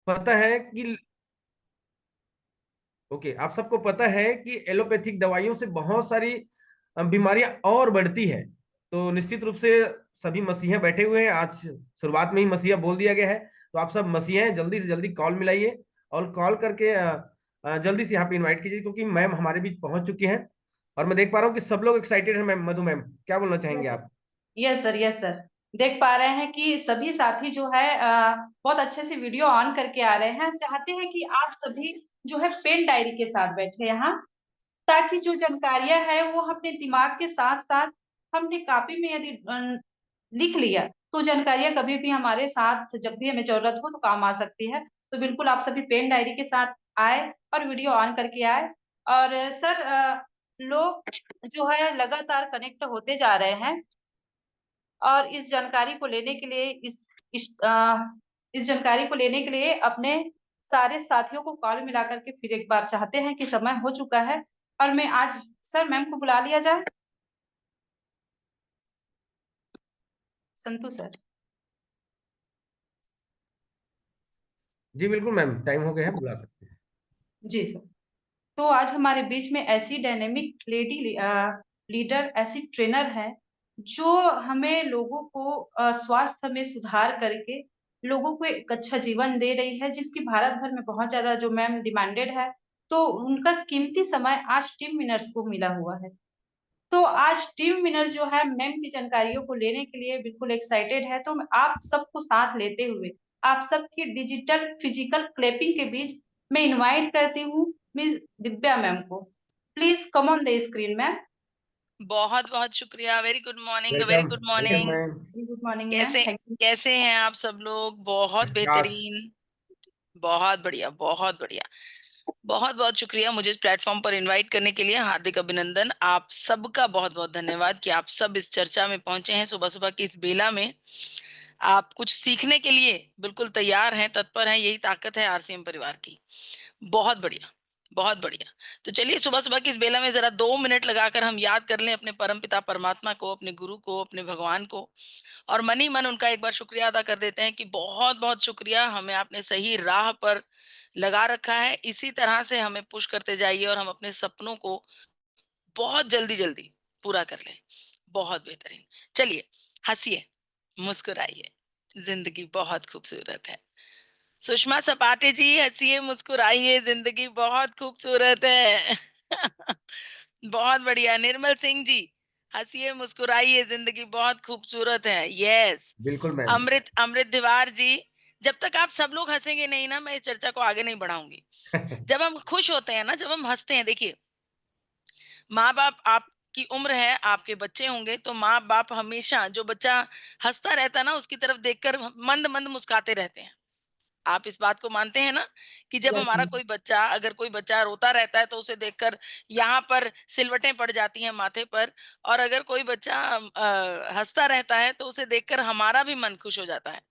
पता है कि ओके, आप सबको पता है कि एलोपैथिक दवाइयों से बहुत सारी बीमारियां और बढ़ती है। तो निश्चित रूप से सभी मसीहा बैठे हुए हैं। आज शुरुआत में ही मसीहा बोल दिया गया है। तो आप सब मसीहा हैं, जल्दी से जल्दी कॉल मिलाइए और कॉल करके जल्दी से यहाँ पे इनवाइट कीजिए, क्योंकि मैम हमारे बीच पहुंच चुकी हैं। और मैं देख पा रहा हूँ कि सब लोग एक्साइटेड हैं। मैम, मधु मैम, क्या बोलना चाहेंगे आप? Yes sir, yes sir. देख पा रहे हैं कि सभी साथी जो है बहुत अच्छे से वीडियो ऑन करके आ रहे हैं। चाहते हैं कि आप सभी जो है पेन डायरी के साथ बैठे यहाँ, ताकि जो जानकारियां है वो अपने दिमाग के साथ साथ हमने कॉपी में यदि लिख लिया, तो जानकारियां कभी भी हमारे साथ जब भी हमें जरूरत हो तो काम आ सकती है। तो बिल्कुल आप सभी पेन डायरी के साथ आए और वीडियो ऑन करके आए। और सर, लोग जो है लगातार कनेक्ट होते जा रहे हैं, और इस जानकारी को लेने के लिए इस जानकारी को लेने के लिए अपने सारे साथियों को कॉल मिला करके फिर एक बार चाहते हैं कि समय हो चुका है। और मैं आज सर मैम को बुला लिया जाए। संतु सर। जी बिल्कुल मैम, टाइम हो गया है, बुला सकते हैं। जी सर। तो आज हमारे बीच में ऐसी डायनेमिक लेडी लीडर, ऐसी ट्रेनर है जो हमें लोगों को स्वास्थ्य में सुधार करके लोगों को एक अच्छा जीवन दे रही है, जिसकी भारत भर में बहुत ज्यादा जो मैम डिमांडेड है। तो उनका कीमती समय आज टीम विनर्स को मिला हुआ है। तो आज टीम विनर्स जो है मैम की जानकारियों को लेने के लिए बिल्कुल एक्साइटेड है। तो मैं आप सबको साथ लेते हुए आप सबकी डिजिटल फिजिकल क्लैपिंग के बीच मैं इनवाइट करती हूँ मिस दिव्या मैम को। Please come on the screen ma'am. बहुत बहुत शुक्रिया। Very good morning, very welcome. Good welcome morning. Ma'am. Good morning ma'am, कैसे थैंक यू। कैसे हैं आप सब लोग? बहुत यस। बेहतरीन, बहुत बढ़िया, बहुत बढ़िया। बहुत बहुत शुक्रिया मुझे इस प्लेटफॉर्म पर इनवाइट करने के लिए। हार्दिक अभिनंदन आप सबका, बहुत बहुत धन्यवाद कि आप सब इस चर्चा में पहुंचे हैं। सुबह सुबह की इस बेला में आप कुछ सीखने के लिए बिल्कुल तैयार हैं, तत्पर हैं। यही ताकत है आरसीएम परिवार की। बहुत बढ़िया, बहुत बढ़िया। तो चलिए सुबह सुबह की इस बेला में जरा 2 मिनट लगाकर हम याद कर लें अपने परम पिता परमात्मा को, अपने गुरु को, अपने भगवान को, और मन ही मन उनका एक बार शुक्रिया अदा कर देते हैं कि बहुत बहुत शुक्रिया, हमें आपने सही राह पर लगा रखा है। इसी तरह से हमें पुश करते जाइए और हम अपने सपनों को बहुत जल्दी जल्दी पूरा कर लें। बहुत बेहतरीन। चलिए, हंसिए, मुस्कुराइए, जिंदगी बहुत खूबसूरत है। सुषमा सपाटे जी, हंसिए मुस्कुराइए, जिंदगी बहुत खूबसूरत है। बहुत बढ़िया। निर्मल सिंह जी, हंसिए मुस्कुराइए, जिंदगी बहुत खूबसूरत है। यस। बिल्कुल मैम। अमृत अमृत दीवार जी, जब तक आप सब लोग हंसेंगे नहीं ना, मैं इस चर्चा को आगे नहीं बढ़ाऊंगी। जब हम खुश होते हैं ना, जब हम हंसते हैं, देखिए, माँ बाप आपकी उम्र है, आपके बच्चे होंगे, तो माँ बाप हमेशा जो बच्चा हंसता रहता है ना, उसकी तरफ देखकर मंद मंद मुस्काते रहते हैं। आप इस बात को मानते हैं ना कि जब यस हमारा मैम। कोई बच्चा, अगर कोई बच्चा रोता रहता है तो उसे देखकर यहाँ पर सिलवटें पड़ जाती हैं माथे पर, और अगर कोई बच्चा हंसता रहता है तो उसे देखकर हमारा भी मन खुश हो जाता है।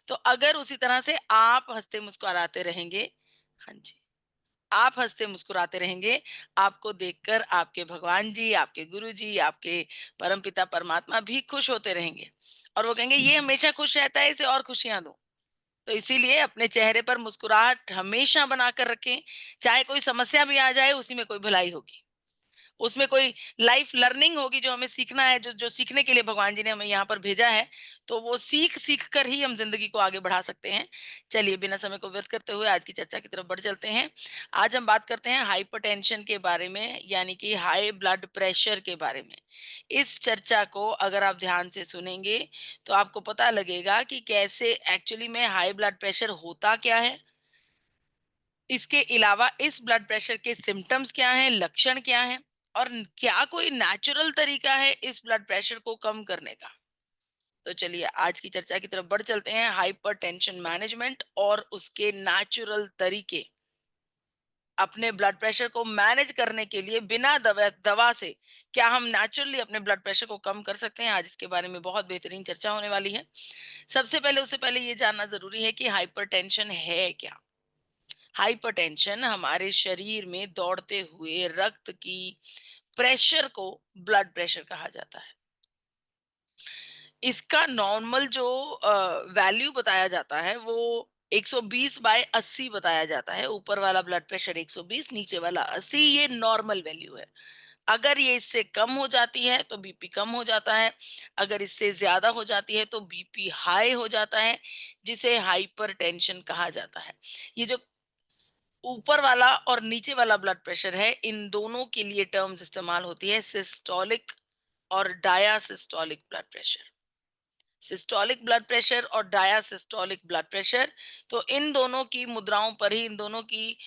तो अगर उसी तरह से आप हंसते मुस्कुराते रहेंगे, हाँ जी, आप हंसते मुस्कुराते रहेंगे, आपको देखकर आपके भगवान जी, आपके गुरु जी, आपके परमपिता परमात्मा भी खुश होते रहेंगे, और वो कहेंगे ये हमेशा खुश रहता है, इसे और खुशियां दो। तो इसीलिए अपने चेहरे पर मुस्कुराहट हमेशा बनाकर रखें। चाहे कोई समस्या भी आ जाए, उसी में कोई भलाई होगी, उसमें कोई लाइफ लर्निंग होगी, जो हमें सीखना है, जो जो सीखने के लिए भगवान जी ने हमें यहाँ पर भेजा है। तो वो सीख सीख कर ही हम जिंदगी को आगे बढ़ा सकते हैं। चलिए, बिना समय को व्यर्थ करते हुए आज की चर्चा की तरफ बढ़ चलते हैं। आज हम बात करते हैं हाइपरटेंशन के बारे में, यानी कि हाई ब्लड प्रेशर के बारे में। इस चर्चा को अगर आप ध्यान से सुनेंगे तो आपको पता लगेगा कि कैसे एक्चुअली में हाई ब्लड प्रेशर होता क्या है। इसके अलावा इस ब्लड प्रेशर के सिम्टम्स क्या हैं, लक्षण क्या हैं, और क्या कोई नेचुरल तरीका है इस ब्लड प्रेशर को कम करने का। तो चलिए आज की चर्चा की तरफ बढ़ चलते हैं। हाइपरटेंशन मैनेजमेंट और उसके नेचुरल तरीके। अपने ब्लड प्रेशर को मैनेज करने के लिए बिना दवा दवा से क्या हम नेचुरली अपने ब्लड प्रेशर को कम कर सकते हैं, आज इसके बारे में बहुत बेहतरीन चर्चा होने वाली है। सबसे पहले, उससे पहले ये जानना जरूरी है कि हाइपरटेंशन है क्या। हाइपरटेंशन हमारे शरीर में दौड़ते हुए रक्त की प्रेशर को ब्लड प्रेशर कहा जाता है। इसका नॉर्मल जो वैल्यू बताया जाता है वो 120/80 बताया जाता है। ऊपर वाला ब्लड प्रेशर 120, नीचे वाला 80, ये नॉर्मल वैल्यू है। अगर ये इससे कम हो जाती है तो बीपी कम हो जाता है, अगर इससे ज्यादा हो जाती है तो बीपी हाई हो जाता है, जिसे हाइपरटेंशन कहा जाता है। ये जो ऊपर वाला और नीचे वाला ब्लड प्रेशर है, इन दोनों के लिए टर्म्स इस्तेमाल होती है सिस्टोलिक और diastolic blood pressure. Systolic blood pressure और डायासिस्टोलिक ब्लड प्रेशर, तो इन दोनों की मुद्राओं पर ही, इन दोनों की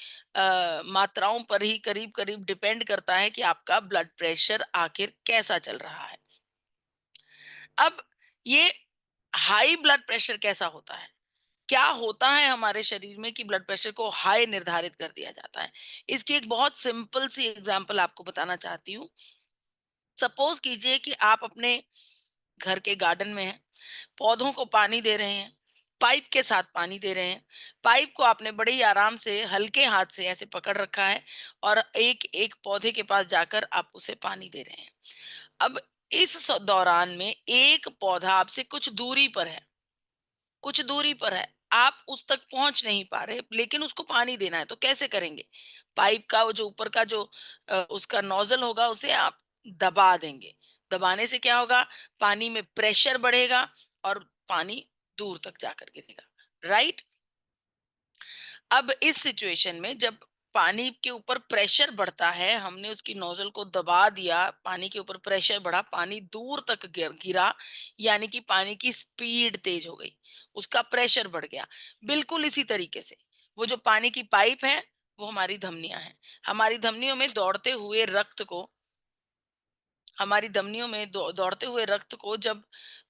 मात्राओं पर ही करीब करीब डिपेंड करता है कि आपका ब्लड प्रेशर आखिर कैसा चल रहा है। अब ये हाई ब्लड प्रेशर कैसा होता है, क्या होता है हमारे शरीर में कि ब्लड प्रेशर को हाई निर्धारित कर दिया जाता है? इसकी एक बहुत सिंपल सी एग्जांपल आपको बताना चाहती हूँ। सपोज कीजिए कि आप अपने घर के गार्डन में हैं, पौधों को पानी दे रहे हैं, पाइप के साथ पानी दे रहे हैं। पाइप को आपने बड़े ही आराम से हल्के हाथ से ऐसे पकड़ रखा है और एक एक पौधे के पास जाकर आप उसे पानी दे रहे हैं। अब इस दौरान में एक पौधा आपसे कुछ दूरी पर है, कुछ दूरी पर है, आप उस तक पहुंच नहीं पा रहे, लेकिन उसको पानी देना है, तो कैसे करेंगे? पाइप का वो जो ऊपर का जो उसका नोजल होगा, उसे आप दबा देंगे। दबाने से क्या होगा? पानी में प्रेशर बढ़ेगा और पानी दूर तक जाकर गिरेगा, राइट? अब इस सिचुएशन में जब पानी के ऊपर प्रेशर बढ़ता है, हमने उसकी नोजल को दबा दिया, पानी के ऊपर प्रेशर बढ़ा, पानी दूर तक गिरा, यानी कि पानी की स्पीड तेज हो गई, उसका प्रेशर बढ़ गया। बिल्कुल इसी तरीके से वो जो पानी की पाइप है, वो हमारी धमनियां हैं। हमारी धमनियों में दौड़ते हुए रक्त को, हमारी धमनियों में दौड़ते हुए रक्त को जब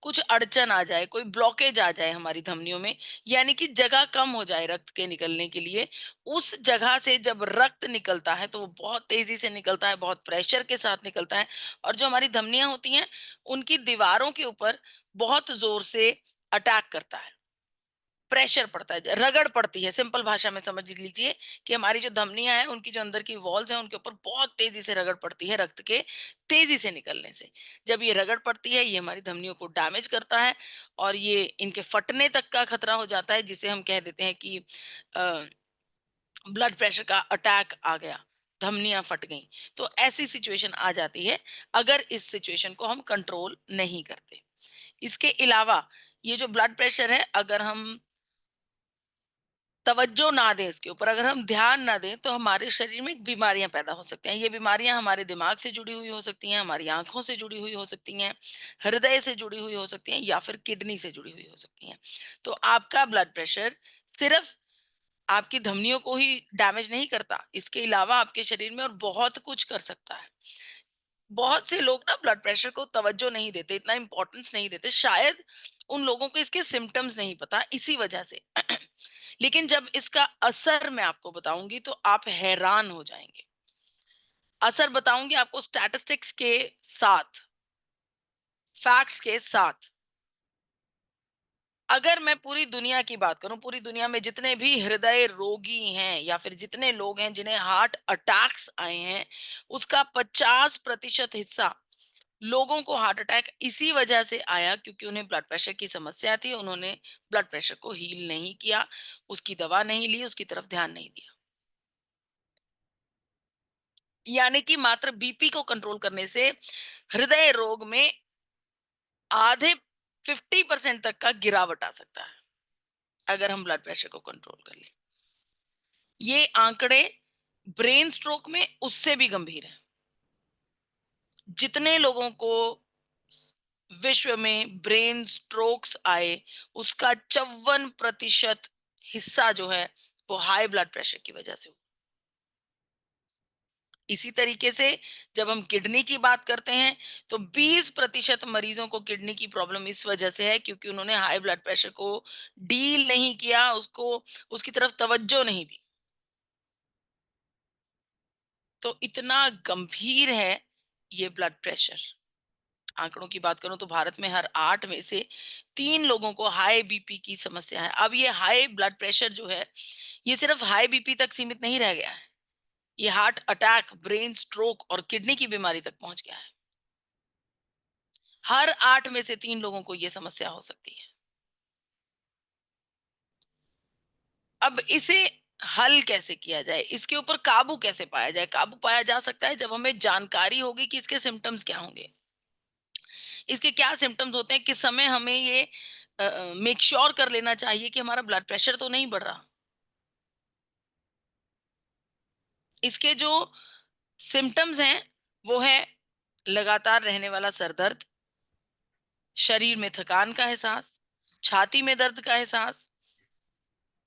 कुछ अड़चन आ जाए, कोई ब्लॉकेज आ जाए हमारी धमनियों में, यानी कि जगह कम हो जाए रक्त के निकलने के लिए, उस जगह से जब रक्त निकलता है तो वो बहुत तेजी से निकलता है, बहुत प्रेशर के साथ निकलता है, और जो हमारी धमनियां होती हैं, उनकी दीवारों के ऊपर बहुत जोर से अटैक करता है, प्रेशर पड़ता है, रगड़ पड़ती है। सिंपल भाषा में समझ लीजिए कि हमारी जो धमनियां हैं, उनकी जो अंदर की वॉल्स हैं, उनके ऊपर बहुत तेजी से रगड़ पड़ती है रक्त के तेजी से निकलने से। जब ये रगड़ पड़ती है, ये हमारी धमनियों को डैमेज करता है और ये इनके फटने तक का खतरा हो जाता है, जिसे हम कह देते हैं कि ब्लड प्रेशर का अटैक आ गया, धमनियां फट गई। तो ऐसी सिचुएशन आ जाती है अगर इस सिचुएशन को हम कंट्रोल नहीं करते। इसके अलावा ये जो ब्लड प्रेशर है, अगर हम तवज्जो ना दें इसके ऊपर, अगर हम ध्यान ना दें, तो हमारे शरीर में बीमारियां पैदा हो सकती हैं। ये बीमारियां हमारे दिमाग से जुड़ी हुई हो सकती हैं, हमारी आंखों से जुड़ी हुई हो सकती हैं, हृदय से जुड़ी हुई हो सकती हैं, या फिर किडनी से जुड़ी हुई हो सकती हैं। तो आपका ब्लड प्रेशर सिर्फ आपकी धमनियों को ही डैमेज नहीं करता, इसके अलावा आपके शरीर में और बहुत कुछ कर सकता है। बहुत से लोग ना ब्लड प्रेशर को तवज्जो नहीं देते, इतना इंपॉर्टेंस नहीं देते, शायद उन लोगों को इसके सिम्टम्स नहीं पता, इसी वजह से। लेकिन जब इसका असर मैं आपको बताऊंगी तो आप हैरान हो जाएंगे। असर बताऊंगी आपको स्टैटिस्टिक्स के साथ, फैक्ट्स के साथ। अगर मैं पूरी दुनिया की बात करूं, पूरी दुनिया में जितने भी हृदय रोगी हैं या फिर जितने लोग हैं जिन्हें हार्ट अटैक्स आए हैं, उसका 50% हिस्सा लोगों को हार्ट अटैक इसी वजह से आया क्योंकि उन्हें ब्लड प्रेशर की समस्या थी, उन्होंने ब्लड प्रेशर को हील नहीं किया, उसकी दवा नहीं ली, उसकी तरफ ध्यान नहीं दिया। यानी कि मात्र बीपी को कंट्रोल करने से हृदय रोग में आधे 50% तक का गिरावट आ सकता है, अगर हम ब्लड प्रेशर को कंट्रोल कर लें। ये आंकड़े ब्रेन स्ट्रोक में उससे भी गंभीर है। जितने लोगों को विश्व में ब्रेन स्ट्रोक्स आए, उसका 54% हिस्सा जो है वो हाई ब्लड प्रेशर की वजह से हुआ। इसी तरीके से जब हम किडनी की बात करते हैं, तो 20% मरीजों को किडनी की प्रॉब्लम इस वजह से है क्योंकि उन्होंने हाई ब्लड प्रेशर को डील नहीं किया, उसको उसकी तरफ तवज्जो नहीं दी। तो इतना गंभीर है ये ब्लड प्रेशर। आंकड़ों की बात करूं तो भारत में हर 8 में से 3 लोगों को हाई बीपी की समस्या है। अब ये हाई ब्लड प्रेशर जो है, ये सिर्फ हाई बीपी तक सीमित नहीं रह गया है, ये हार्ट अटैक, ब्रेन स्ट्रोक और किडनी की बीमारी तक पहुंच गया है। हर 8 में से 3 लोगों को ये समस्या हो सकती है। अब इसे हल कैसे किया जाए, इसके ऊपर काबू कैसे पाया जाए? काबू पाया जा सकता है जब हमें जानकारी होगी कि इसके सिम्टम्स क्या होंगे, इसके क्या सिम्टम्स होते हैं, किस समय हमें ये मेक श्योर कर लेना चाहिए कि हमारा ब्लड प्रेशर तो नहीं बढ़ रहा। इसके जो सिम्टम्स हैं वो है लगातार रहने वाला सर दर्द, शरीर में थकान का एहसास, छाती में दर्द का एहसास,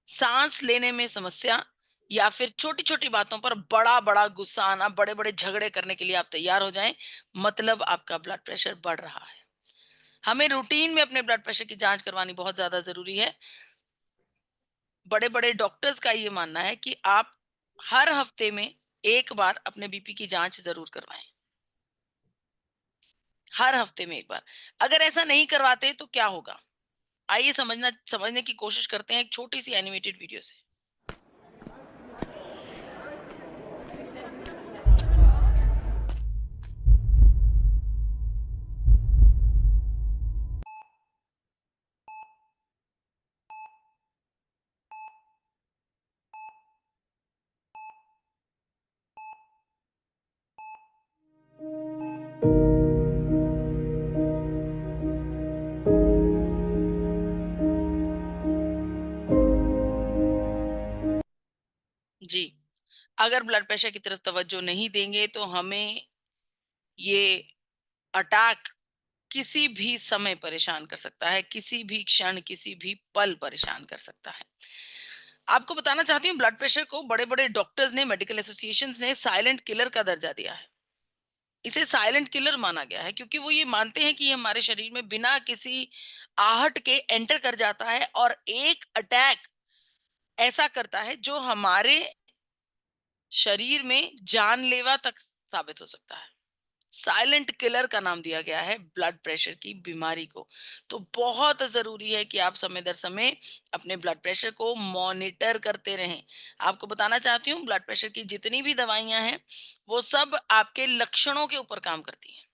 सांस लेने में समस्या, या फिर छोटी छोटी बातों पर बड़ा बड़ा गुस्सा आना, बड़े बड़े झगड़े करने के लिए आप तैयार हो जाएं, मतलब आपका ब्लड प्रेशर बढ़ रहा है। हमें रूटीन में अपने ब्लड प्रेशर की जांच करवानी बहुत ज्यादा जरूरी है। बड़े बड़े डॉक्टर्स का ये मानना है कि आप हर हफ्ते में एक बार अपने बीपी की जांच जरूर करवाएं, हर हफ्ते में एक बार। अगर ऐसा नहीं करवाते तो क्या होगा, आइए समझने की कोशिश करते हैं एक छोटी सी एनिमेटेड वीडियो से। जी, अगर ब्लड प्रेशर की तरफ तवज्जो नहीं देंगे तो हमें ये अटैक किसी भी समय परेशान कर सकता है, किसी भी क्षण, किसी भी पल परेशान कर सकता है। आपको बताना चाहती हूँ, ब्लड प्रेशर को बड़े-बड़े डॉक्टर्स ने, मेडिकल एसोसिएशंस ने साइलेंट किलर का दर्जा दिया है। इसे साइलेंट किलर माना गया है क्योंकि वो ये मानते हैं कि ये हमारे शरीर में बिना किसी आहट के एंटर कर जाता है और एक अटैक ऐसा करता है जो हमारे शरीर में जानलेवा तक साबित हो सकता है। साइलेंट किलर का नाम दिया गया है ब्लड प्रेशर की बीमारी को। तो बहुत जरूरी है कि आप समय दर समय अपने ब्लड प्रेशर को मॉनिटर करते रहें। आपको बताना चाहती हूँ, ब्लड प्रेशर की जितनी भी दवाइयां हैं वो सब आपके लक्षणों के ऊपर काम करती हैं,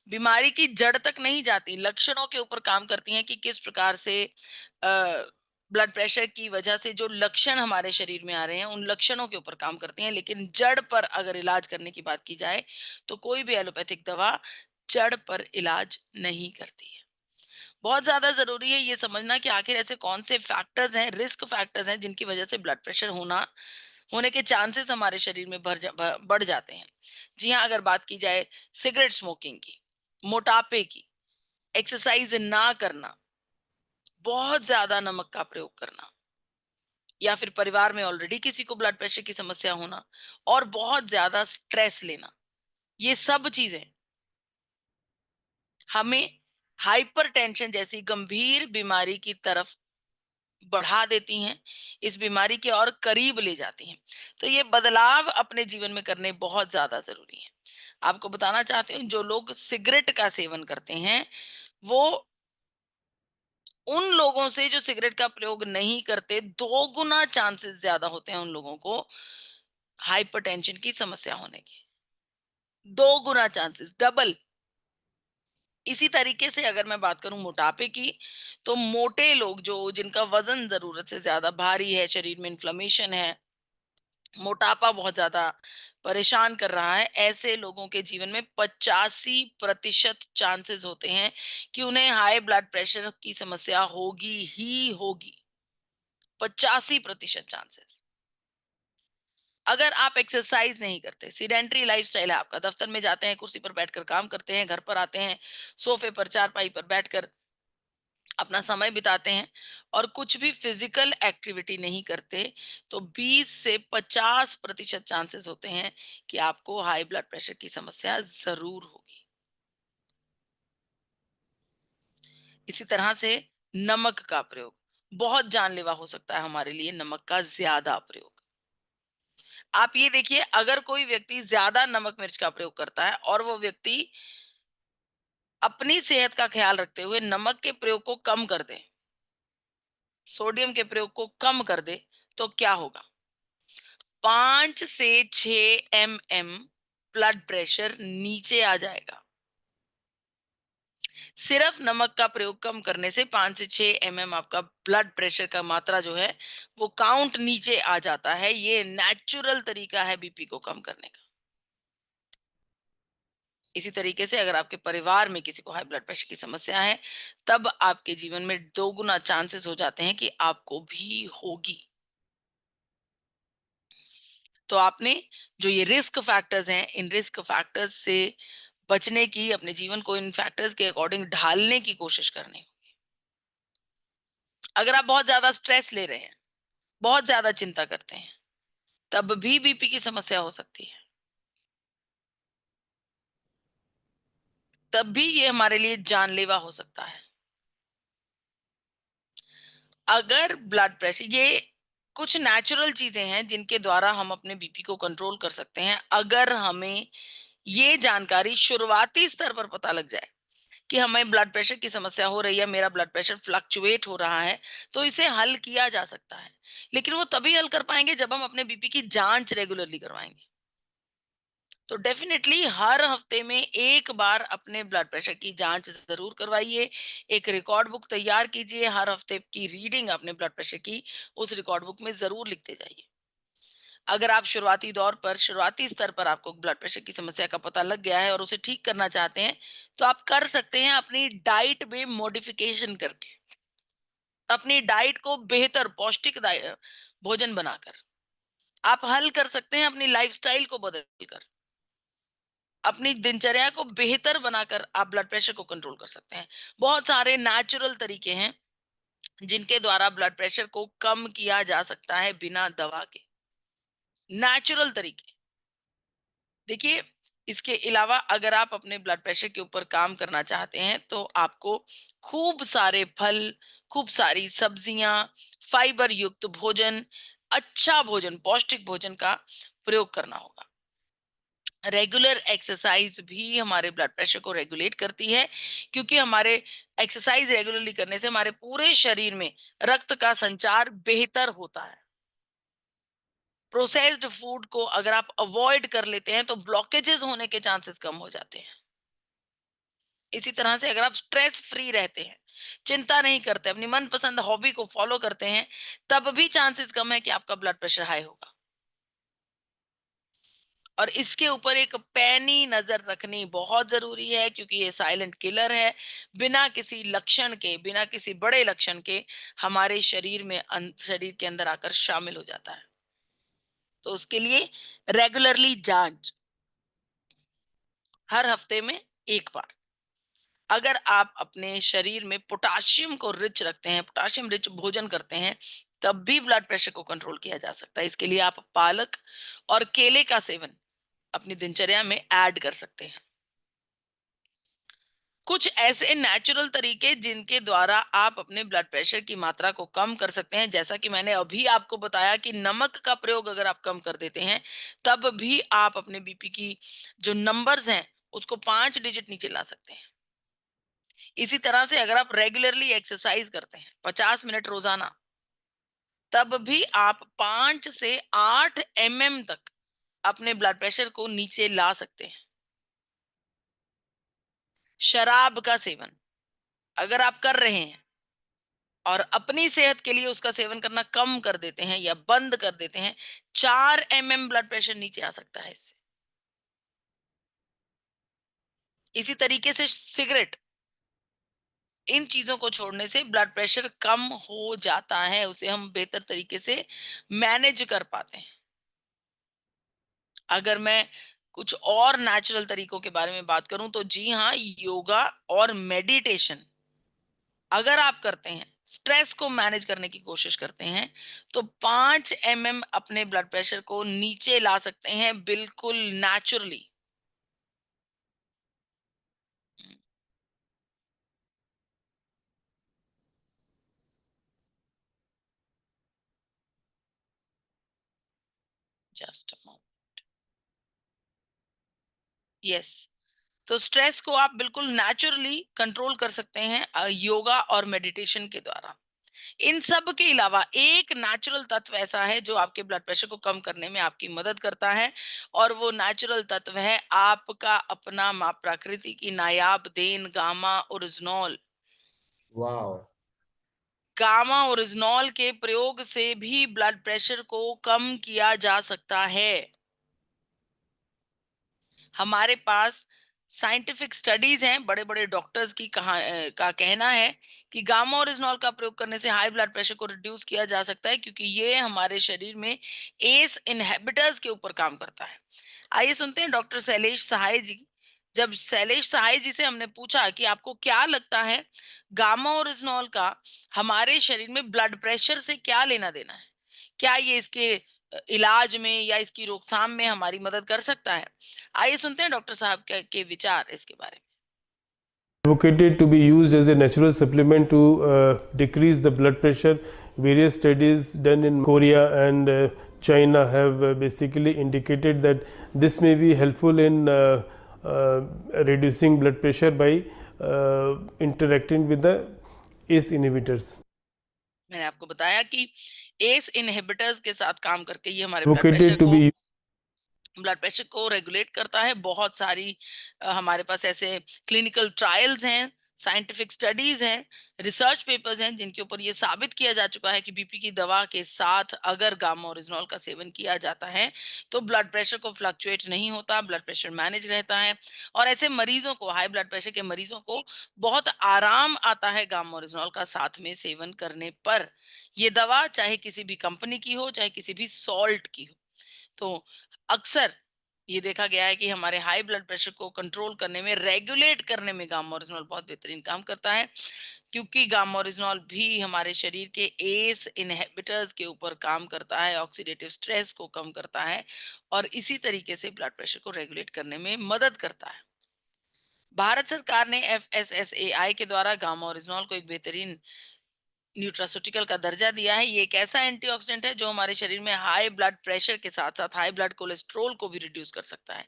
बीमारी की जड़ तक नहीं जाती, लक्षणों के ऊपर काम करती हैं कि किस प्रकार से ब्लड प्रेशर की वजह से जो लक्षण हमारे शरीर में आ रहे हैं उन लक्षणों के ऊपर काम करती हैं। लेकिन जड़ पर अगर इलाज करने की बात की जाए तो कोई भी एलोपैथिक दवा जड़ पर इलाज नहीं करती है। बहुत ज्यादा जरूरी है ये समझना कि आखिर ऐसे कौन से फैक्टर्स हैं, रिस्क फैक्टर्स हैं, जिनकी वजह से ब्लड प्रेशर होने के चांसेस हमारे शरीर में बढ़ जाते हैं। जी हाँ, अगर बात की जाए सिगरेट स्मोकिंग की, मोटापे की, एक्सरसाइज ना करना, बहुत ज्यादा नमक का प्रयोग करना, या फिर परिवार में ऑलरेडी किसी को ब्लड प्रेशर की समस्या होना, और बहुत ज्यादा स्ट्रेस लेना, ये सब चीजें हमें हाइपरटेंशन जैसी गंभीर बीमारी की तरफ बढ़ा देती हैं, इस बीमारी के और करीब ले जाती हैं। तो ये बदलाव अपने जीवन में करने बहुत ज्यादा जरूरी है। आपको बताना चाहती हूँ, जो लोग सिगरेट का सेवन करते हैं वो उन लोगों से जो सिगरेट का प्रयोग नहीं करते, 2 गुना चांसेस ज्यादा होते हैं उन लोगों को हाइपरटेंशन की समस्या होने के। 2 गुना चांसेस, डबल। इसी तरीके से अगर मैं बात करूं मोटापे की, तो मोटे लोग जो जिनका वजन जरूरत से ज्यादा भारी है, शरीर में इन्फ्लेमेशन है, मोटापा बहुत ज्यादा परेशान कर रहा है, ऐसे लोगों के जीवन में 85% चांसेस होते हैं कि उन्हें हाई ब्लड प्रेशर की समस्या होगी ही होगी। 85% चांसेस। अगर आप एक्सरसाइज नहीं करते, सीडेंटरी लाइफस्टाइल है आपका, दफ्तर में जाते हैं, कुर्सी पर बैठकर काम करते हैं, घर पर आते हैं, सोफे पर, चारपाई पर बैठकर अपना समय बिताते हैं और कुछ भी फिजिकल एक्टिविटी नहीं करते, तो 20 से 50% चांसेस होते हैं कि आपको हाई ब्लड प्रेशर की समस्या जरूर होगी। इसी तरह से नमक का प्रयोग बहुत जानलेवा हो सकता है हमारे लिए, नमक का ज्यादा प्रयोग। आप ये देखिए, अगर कोई व्यक्ति ज्यादा नमक मिर्च का प्रयोग करता है और वो व्यक्ति अपनी सेहत का ख्याल रखते हुए नमक के प्रयोग को कम कर दे, सोडियम के प्रयोग को कम कर दे, तो क्या होगा? 5 से 6 mm ब्लड प्रेशर नीचे आ जाएगा। सिर्फ नमक का प्रयोग कम करने से 5 से 6 आपका ब्लड प्रेशर का मात्रा जो है वो काउंट नीचे आ जाता है। ये नेचुरल तरीका है बीपी को कम करने का। इसी तरीके से अगर आपके परिवार में किसी को हाई ब्लड प्रेशर की समस्या है, तब आपके जीवन में दोगुना चांसेस हो जाते हैं कि आपको भी होगी। तो आपने जो ये रिस्क फैक्टर्स हैं, इन रिस्क फैक्टर्स से बचने की, अपने जीवन को इन फैक्टर्स के अकॉर्डिंग ढालने की कोशिश करनी। अगर आप बहुत ज्यादा स्ट्रेस ले रहे हैं, बहुत ज्यादा चिंता करते हैं, तब भी बीपी की समस्या हो सकती है। तब भी ये हमारे लिए जानलेवा हो सकता है। अगर ब्लड प्रेशर, ये कुछ नेचुरल चीजें हैं जिनके द्वारा हम अपने बीपी को कंट्रोल कर सकते हैं। अगर हमें ये जानकारी शुरुआती स्तर पर पता लग जाए कि हमें ब्लड प्रेशर की समस्या हो रही है, मेरा ब्लड प्रेशर फ्लक्चुएट हो रहा है, तो इसे हल किया जा सकता है। लेकिन वो तभी हल कर पाएंगे जब हम अपने बीपी की जांच रेगुलरली करवाएंगे। तो डेफिनेटली हर हफ्ते में एक बार अपने ब्लड प्रेशर की जांच जरूर करवाइए। एक रिकॉर्ड बुक तैयार कीजिए, हर हफ्ते की रीडिंग अपने ब्लड प्रेशर की उस रिकॉर्ड बुक में जरूर लिखते जाइए। अगर आप शुरुआती दौर पर, शुरुआती स्तर पर आपको ब्लड प्रेशर की समस्या का पता लग गया है और उसे ठीक करना चाहते हैं, तो आप कर सकते हैं अपनी डाइट में मॉडिफिकेशन करके, अपनी डाइट को बेहतर पौष्टिक भोजन बनाकर। आप हल कर सकते हैं अपनी लाइफस्टाइल को बदलकर, अपनी दिनचर्या को बेहतर बनाकर आप ब्लड प्रेशर को कंट्रोल कर सकते हैं। बहुत सारे नेचुरल तरीके हैं जिनके द्वारा ब्लड प्रेशर को कम किया जा सकता है बिना दवा के। नेचुरल तरीके। देखिए, इसके अलावा अगर आप अपने ब्लड प्रेशर के ऊपर काम करना चाहते हैं, तो आपको खूब सारे फल, खूब सारी सब्जियां, फाइबर युक्त भोजन, अच्छा भोजन, पौष्टिक भोजन का प्रयोग करना होगा। रेगुलर एक्सरसाइज भी हमारे ब्लड प्रेशर को रेगुलेट करती है, क्योंकि हमारे एक्सरसाइज रेगुलरली करने से हमारे पूरे शरीर में रक्त का संचार बेहतर होता है। प्रोसेस्ड फूड को अगर आप अवॉइड कर लेते हैं, तो ब्लॉकेजेस होने के चांसेस कम हो जाते हैं। इसी तरह से अगर आप स्ट्रेस फ्री रहते हैं, चिंता नहीं करते, अपनी मनपसंद हॉबी को फॉलो करते हैं, तब भी चांसेस कम है कि आपका ब्लड प्रेशर हाई होगा। और इसके ऊपर एक पैनी नजर रखनी बहुत जरूरी है, क्योंकि ये साइलेंट किलर है। बिना किसी लक्षण के, बिना किसी बड़े लक्षण के हमारे शरीर में, शरीर के अंदर आकर शामिल हो जाता है। तो उसके लिए रेगुलरली जांच, हर हफ्ते में एक बार। अगर आप अपने शरीर में पोटाशियम को रिच रखते हैं, पोटाशियम रिच भोजन करते हैं, तब भी ब्लड प्रेशर को कंट्रोल किया जा सकता है। इसके लिए आप पालक और केले का सेवन अपनी दिनचर्या में ऐड कर सकते हैं। कुछ ऐसे नेचुरल तरीके जिनके द्वारा आप अपने ब्लड प्रेशर की मात्रा को कम कर सकते हैं, जैसा कि मैंने अभी आपको बताया कि नमक का प्रयोग अगर आप कम कर देते हैं, तब भी आप अपने बीपी की जो नंबर्स हैं उसको 5 डिजिट नीचे ला सकते हैं। इसी तरह से अगर आप रेगुलरली एक्सरसाइज करते हैं 50 मिनट रोजाना, तब भी आप 5 से 8 तक अपने ब्लड प्रेशर को नीचे ला सकते हैं। शराब का सेवन अगर आप कर रहे हैं और अपनी सेहत के लिए उसका सेवन करना कम कर देते हैं या बंद कर देते हैं, 4 ब्लड प्रेशर नीचे आ सकता है इससे। इसी तरीके से सिगरेट, इन चीजों को छोड़ने से ब्लड प्रेशर कम हो जाता है, उसे हम बेहतर तरीके से मैनेज कर पाते हैं। अगर मैं कुछ और नेचुरल तरीकों के बारे में बात करूं, तो जी हाँ, योगा और मेडिटेशन अगर आप करते हैं, स्ट्रेस को मैनेज करने की कोशिश करते हैं, तो 5 अपने ब्लड प्रेशर को नीचे ला सकते हैं बिल्कुल नेचुरली। Just yes. तो स्ट्रेस को आप बिल्कुल नेचुरली कंट्रोल कर सकते हैं योगा और मेडिटेशन के द्वारा। इन सब के अलावा एक नेचुरल तत्व ऐसा है जो आपके ब्लड प्रेशर को कम करने में आपकी मदद करता है, और वो नेचुरल तत्व है आपका अपना माँ प्रकृति की नायाब देन गामा ओरिजिनॉल। वाह। गामा ओरिजिनॉल के प्रयोग से भी ब्लड प्रेशर को कम किया जा सकता है। हमारे पास साइंटिफिक स्टडीज हैं, बड़े-बड़े डॉक्टर्स की का कहना है कि गामा ओरिजिनॉल का प्रयोग करने से हाई ब्लड प्रेशर को रिड्यूस किया जा सकता है, क्योंकि ये हमारे शरीर में एस इनहिबिटर्स के ऊपर काम करता है। आइए सुनते हैं डॉक्टर शैलेश सहाय जी। जब शैलेश सहाय जी से हमने पूछा कि आपको क्या लगता है गामा ओरिजिनॉल का हमारे शरीर में ब्लड प्रेशर से क्या लेना देना है, क्या ये इसके इलाज में या इसकी रोकथाम में हमारी मदद कर सकता है। आइए सुनते हैं डॉक्टर साहब के विचार इसके बारे में। Advocated to be used as a natural supplement to decrease the blood pressure. Various studies done in Korea and China have basically indicated that this may be helpful in reducing blood pressure by interacting with the ACE inhibitors. मैंने आपको बताया कि S inhibitors के साथ काम करके ये हमारे Advocated to be blood pressure को रेगुलेट करता है। बहुत सारी हमारे पास ऐसे क्लिनिकल ट्रायल्स हैं, साइंटिफिक स्टडीज हैं, रिसर्च पेपर्स हैं जिनके ऊपर ये साबित किया जा चुका है कि बीपी की दवा के साथ अगर गामा ओरिजिनॉल का सेवन किया जाता है तो ब्लड प्रेशर को फ्लक्चुएट नहीं होता, ब्लड प्रेशर मैनेज रहता है, और ऐसे मरीजों को, हाई ब्लड प्रेशर के मरीजों को बहुत आराम आता है गामा ओरिजिनॉल का साथ में सेवन करने पर। ये दवा चाहे किसी भी कंपनी की हो, चाहे किसी भी सॉल्ट की हो, तो अक्सर ये देखा गया है कि हमारे हाई ब्लड प्रेशर को कंट्रोल करने में, रेगुलेट करने में गामा ओरिजिनॉल बहुत बेहतरीन काम करता है, क्योंकि गामा ओरिजिनॉल भी हमारे शरीर के एस इनहिबिटर्स के ऊपर काम करता है, ऑक्सीडेटिव स्ट्रेस को कम करता है और इसी तरीके से ब्लड प्रेशर को रेगुलेट करने में मदद करता है। भारत सरकार ने FSSAI के द्वारा गामा ओरिजिनॉल को एक बेहतरीन न्यूट्रास्यूटिकल का दर्जा दिया है। ये एक ऐसा एंटीऑक्सीडेंट है जो हमारे शरीर में हाई ब्लड प्रेशर के साथ साथ हाई ब्लड कोलेस्ट्रॉल को भी रिड्यूस कर सकता है।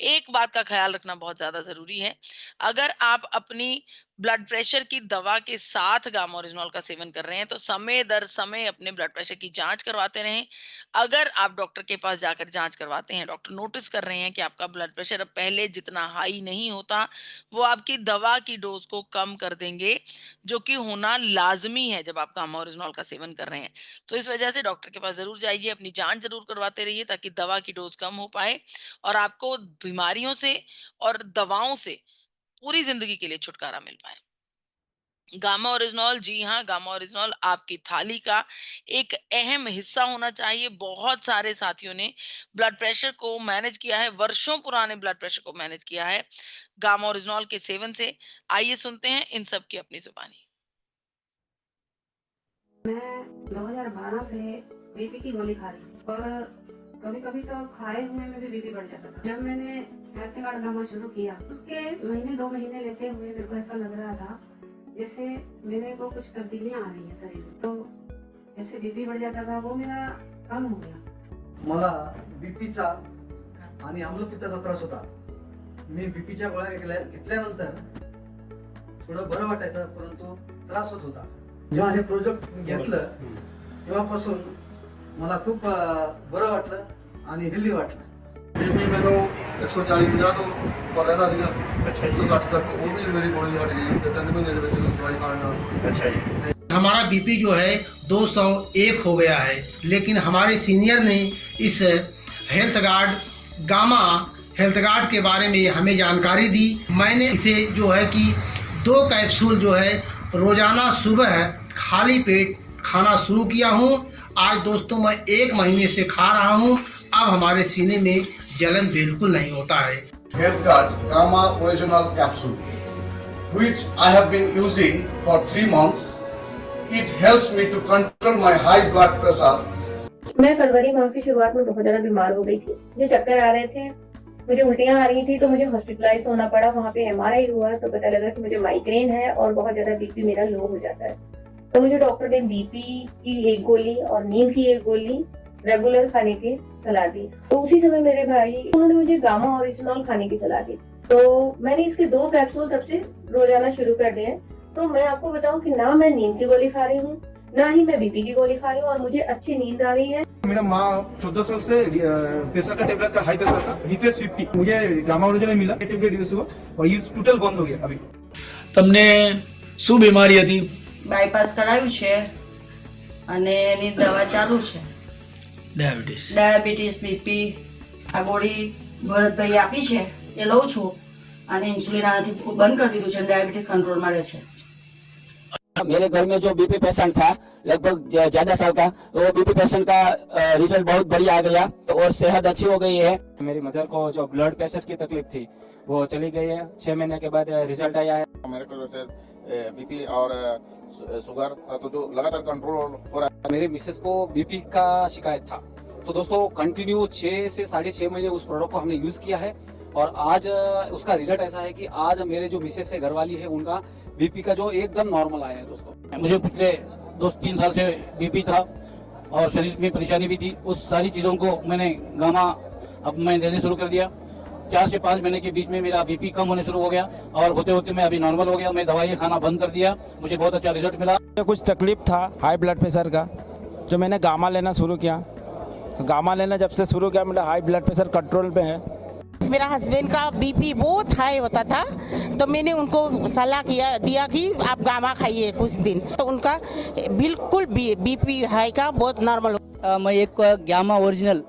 एक बात का ख्याल रखना बहुत ज्यादा जरूरी है, अगर आप अपनी ब्लड प्रेशर की दवा के साथ गामा ओरिजिनॉल का सेवन कर रहे हैं तो समय दर समय अपने ब्लड प्रेशर की जांच करवाते रहें। अगर आप डॉक्टर के पास जाकर जांच करवाते हैं, डॉक्टर नोटिस कर रहे हैं कि आपका ब्लड प्रेशर अब पहले जितना हाई नहीं होता, वो आपकी दवा की डोज को कम कर देंगे, जो कि होना लाजमी है जब आप गामा ओरिजिनॉल का सेवन कर रहे हैं। तो इस वजह से डॉक्टर के पास जरूर जाइए, अपनी जांच जरूर करवाते रहिए ताकि दवा की डोज कम हो पाए और आपको बीमारियों से और दवाओं से पूरी जिंदगी के लिए छुटकारा मिल पाए। गामा ओरिजिनॉल, जी हाँ, गामा ओरिजिनॉल आपकी थाली का एक अहम हिस्सा होना चाहिए। बहुत सारे साथियों ने ब्लड प्रेशर को मैनेज किया है, वर्षों पुराने ब्लड प्रेशर को मैनेज किया है गामा ओरिजिनॉल के सेवन से। आइए सुनते हैं इन सब की अपनी जुबानी। मैं 2012 से बीपी की गोली खा रही थी और कभी-कभी तो खाए हुए में भी बीपी बढ़ जाता था। जब मैंने हेल्थ कार्ड गामा शुरू किया, उसके महीने 2 महीने लेते हुए मेरे को ऐसा लग रहा था जैसे मेरे को कुछ तब्दीलियां आ रही है शरीर में। तो जैसे बीपी बढ़ जाता था वो मेरा कम हो गया। मला बीपीचा आणि आम्लपित्ताचा त्रास होता। मी बीपीच्या गोळ्या घेतल्यानंतर थोडं बरं वाटायचं, परंतु त्रास होत होता। जेव्हा हे प्रोजेक्ट घेतलं तेव्हापासून मला खूप बरं वाटलं आणि हेल्दी वाटलं। बीपी मैंने 140 तो पर रहता था, 160 तक वो भी मेरी गोली हट गई। 3 महीने के बाद दवाई खाना। अच्छा जी। हमारा बीपी जो है 201 हो गया है, लेकिन हमारे सीनियर ने इस गामा हेल्थ गार्ड के बारे में हमें जानकारी दी। मैंने इसे जो है कि 2 कैप्सूल जो है रोजाना सुबह खाली पेट खाना शुरू किया हूँ। आज दोस्तों मैं 1 महीने से खा रहा हूँ। अब हमारे सीने में जलन बिल्कुल नहीं होता है। Health guard gamma original capsule which I have been using for 3 months. It helps me to control my high blood pressure. मैं फरवरी माह की शुरुआत में बहुत ज्यादा बीमार हो गई थी। मुझे चक्कर आ रहे थे, मुझे उल्टियां आ रही थी, तो मुझे हॉस्पिटलाइज होना पड़ा। वहाँ पे MRI हुआ तो पता लगा कि मुझे माइग्रेन है और बहुत ज्यादा बीपी मेरा लो हो जाता है। तो मुझे डॉक्टर ने बीपी की 1 गोली और नींद की 1 गोली रेगुलर खाने की सलाह दी। तो उसी समय मेरे भाई उन्होंने मुझे गामा ओरिजिनॉल खाने की सलाह दी। तो मैंने इसके 2 कैप्सूल तब से रोजाना शुरू कर दिए। तो मैं आपको बताऊं कि ना मैं नींद की गोली खा रही हूँ, ना ही मैं बीपी की गोली खा रही हूँ और मुझे अच्छी नींद आ रही है। मेरा माँ 14 साल से प्रेशर का टेबलेट का हाई प्रेशर का बीपीएस 50 मुझे गामा ओरिजिनल मिला, टेबलेट यूज हुआ और ये टोटल बंद हो गया। अभी તમને શું બીમારી હતી? બાયપાસ કરાવ્યું છે અને એની દવા ચાલુ છે, ડાયાબિટીસ બીપી। આ ગોળી ભરતભાઈ આપી છે એ લઉં છું અને ઇન્સ્યુલિન આનાથી બંધ કરી દીધું છે, ડાયાબિટીસ કંટ્રોલમાં રહે છે। मेरे घर में जो बीपी पेशेंट था लगभग ज्यादा साल का, वो बीपी पेशेंट का रिजल्ट बहुत बढ़िया आ गया और सेहत अच्छी हो गई है। मेरी मदर को जो ब्लड प्रेशर की तकलीफ थी वो चली गई है, 6 महीने के बाद रिजल्ट आया है। मेरे को बीपी और शुगर तो जो लगातार कंट्रोल हो रहा है। मेरे मिसेस को बीपी का शिकायत था, तो दोस्तों कंटिन्यू 6 से 6.5 महीने उस प्रोडक्ट को हमने यूज किया है और आज उसका रिजल्ट ऐसा है कि आज मेरे जो मिसेस है घरवाली है उनका बीपी का जो एकदम नॉर्मल आया है। दोस्तों मुझे पिछले 2-3 साल से बीपी था और शरीर में परेशानी भी थी, उस सारी चीज़ों को मैंने गामा अब मैं देने शुरू कर दिया। 4 से 5 महीने के बीच में मेरा बीपी कम होने शुरू हो गया और होते होते मैं अभी नॉर्मल हो गया। मैं दवाई खाना बंद कर दिया, मुझे बहुत अच्छा रिजल्ट मिला। कुछ तकलीफ था हाई ब्लड प्रेशर का, जो मैंने गामा लेना शुरू किया, तो गामा लेना जब से शुरू किया मेरा हाई ब्लड प्रेशर कंट्रोल पे है। मेरा हस्बैंड का बीपी बहुत हाई होता था, तो मैंने उनको सलाह दिया कि आप गामा खाइए कुछ दिन, तो उनका बिल्कुल बीपी हाई का बहुत नॉर्मल हो। मैं एक गामा ओरिजिनल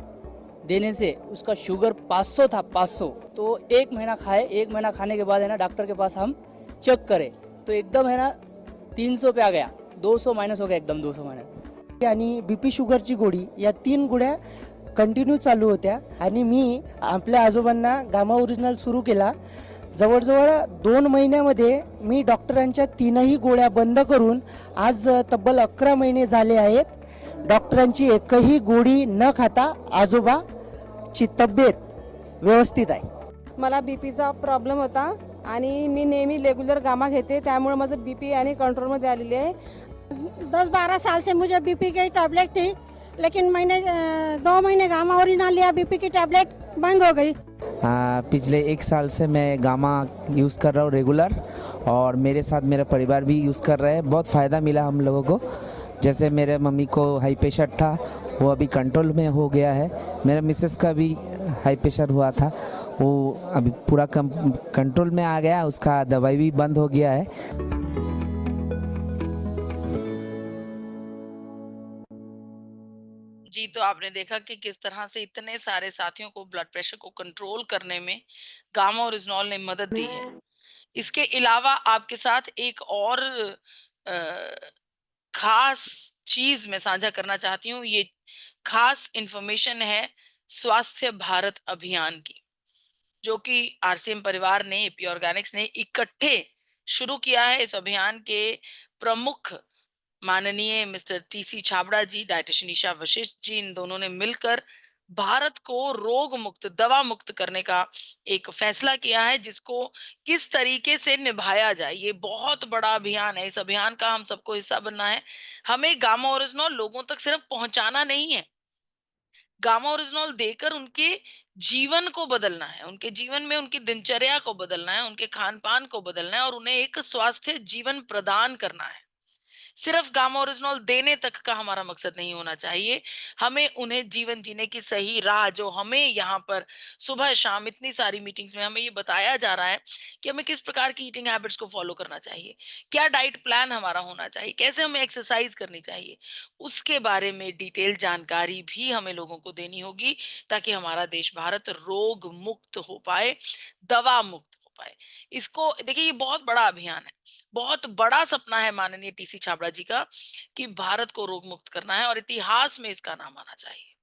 देने से उसका शुगर 500 था, 500, तो 1 महीना खाए। 1 महीना खाने के बाद है ना डॉक्टर के पास हम चेक करे तो एकदम है ना 300 पे आ गया, 200 माइनस हो गया एकदम 200 माइनस। आणि बीपी शुगरची गोळी या 3 गोळ्या कंटिन्यू चालू होत्या आणि मी आपल्या आजोबांना गामा ओरिजिनल सुरू केला। जवळजवळ 2 महिन्यामध्ये मी डॉक्टरांच्या 3ही गोळ्या बंद करून आज तब्बल 11 महिने झाले आहेत। डॉक्टरांची एकही गोळी न खाता आजोबाची तब्येत व्यवस्थित आहे। मला बीपीचा प्रॉब्लेम होता आणि मी नेहमी रेगुलर गामा घेते, त्यामुळे माझं बीपी आणि कंट्रोलमध्ये आलेली आहे। 10-12 साल से मुझे बीपी की टैबलेट थी, लेकिन मैंने 2 महीने गामा ओरिजिनल लिया, बीपी की टैबलेट बंद हो गई। पिछले 1 साल से मैं गामा यूज़ कर रहा हूँ रेगुलर और मेरे साथ मेरा परिवार भी यूज़ कर रहे हैं। बहुत फ़ायदा मिला हम लोगों को। जैसे मेरे मम्मी को हाई प्रेशर था वो अभी कंट्रोल में हो गया है, मेरे मिसेस का भी हाई प्रेशर हुआ था वो अभी पूरा कंट्रोल में आ गया, उसका दवाई भी बंद हो गया है। जी, तो आपने देखा कि किस तरह से इतने सारे साथियों को ब्लड प्रेशर को कंट्रोल करने में गामा ओरिजिनॉल ने मदद दी है। इसके अलावा आपके साथ एक और खास चीज मैं साझा करना चाहती हूँ। ये खास इंफॉर्मेशन है स्वास्थ्य भारत अभियान की, जो कि आरसीएम परिवार ने, एपी ऑर्गेनिक्स ने इकट्ठे शुरू किया है। इस अभियान के प्रमुख माननीय मिस्टर टीसी छाबड़ा जी, डाइटिशियन ईशा वशिष्ठ जी, इन दोनों ने मिलकर भारत को रोग मुक्त, दवा मुक्त करने का एक फैसला किया है, जिसको किस तरीके से निभाया जाए। ये बहुत बड़ा अभियान है। इस अभियान का हम सबको हिस्सा बनना है। हमें गामा ओरिजिनॉल लोगों तक सिर्फ पहुंचाना नहीं है, गामा ओरिजिनॉल देकर उनके जीवन को बदलना है, उनके जीवन में उनकी दिनचर्या को बदलना है, उनके खान पान को बदलना है और उन्हें एक स्वास्थ्य जीवन प्रदान करना है। सिर्फ गामा ओरिजिनॉल देने तक का हमारा मकसद नहीं होना चाहिए। हमें उन्हें जीवन जीने की सही राह, जो हमें यहाँ पर सुबह शाम इतनी सारी मीटिंग्स में हमें ये बताया जा रहा है कि हमें किस प्रकार की ईटिंग हैबिट्स को फॉलो करना चाहिए, क्या डाइट प्लान हमारा होना चाहिए, कैसे हमें एक्सरसाइज करनी चाहिए, उसके बारे में डिटेल जानकारी भी हमें लोगों को देनी होगी, ताकि हमारा देश भारत रोग मुक्त हो पाए, दवा मुक्त हो पाए। इसको देखिए, ये बहुत बड़ा अभियान है, बहुत बड़ा सपना है माननीय टीसी छाबड़ा जी का कि भारत को रोग मुक्त करना है और इतिहास में इसका नाम आना चाहिए।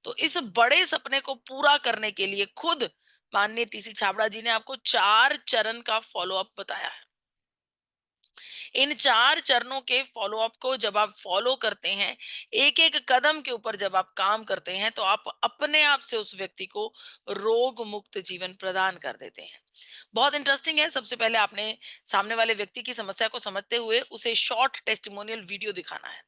तो इस बड़े सपने को पूरा करने के लिए खुद माननीय टीसी छाबड़ा जी ने आपको 4 चरण का फॉलोअप बताया है। इन 4 चरणों के फॉलोअप को जब आप फॉलो करते हैं, एक एक कदम के ऊपर जब आप काम करते हैं, तो आप अपने आप से उस व्यक्ति को रोग मुक्त जीवन प्रदान कर देते हैं। बहुत इंटरेस्टिंग है। सबसे पहले आपने सामने वाले व्यक्ति की समस्या को समझते हुए उसे शॉर्ट टेस्टिमोनियल वीडियो दिखाना है,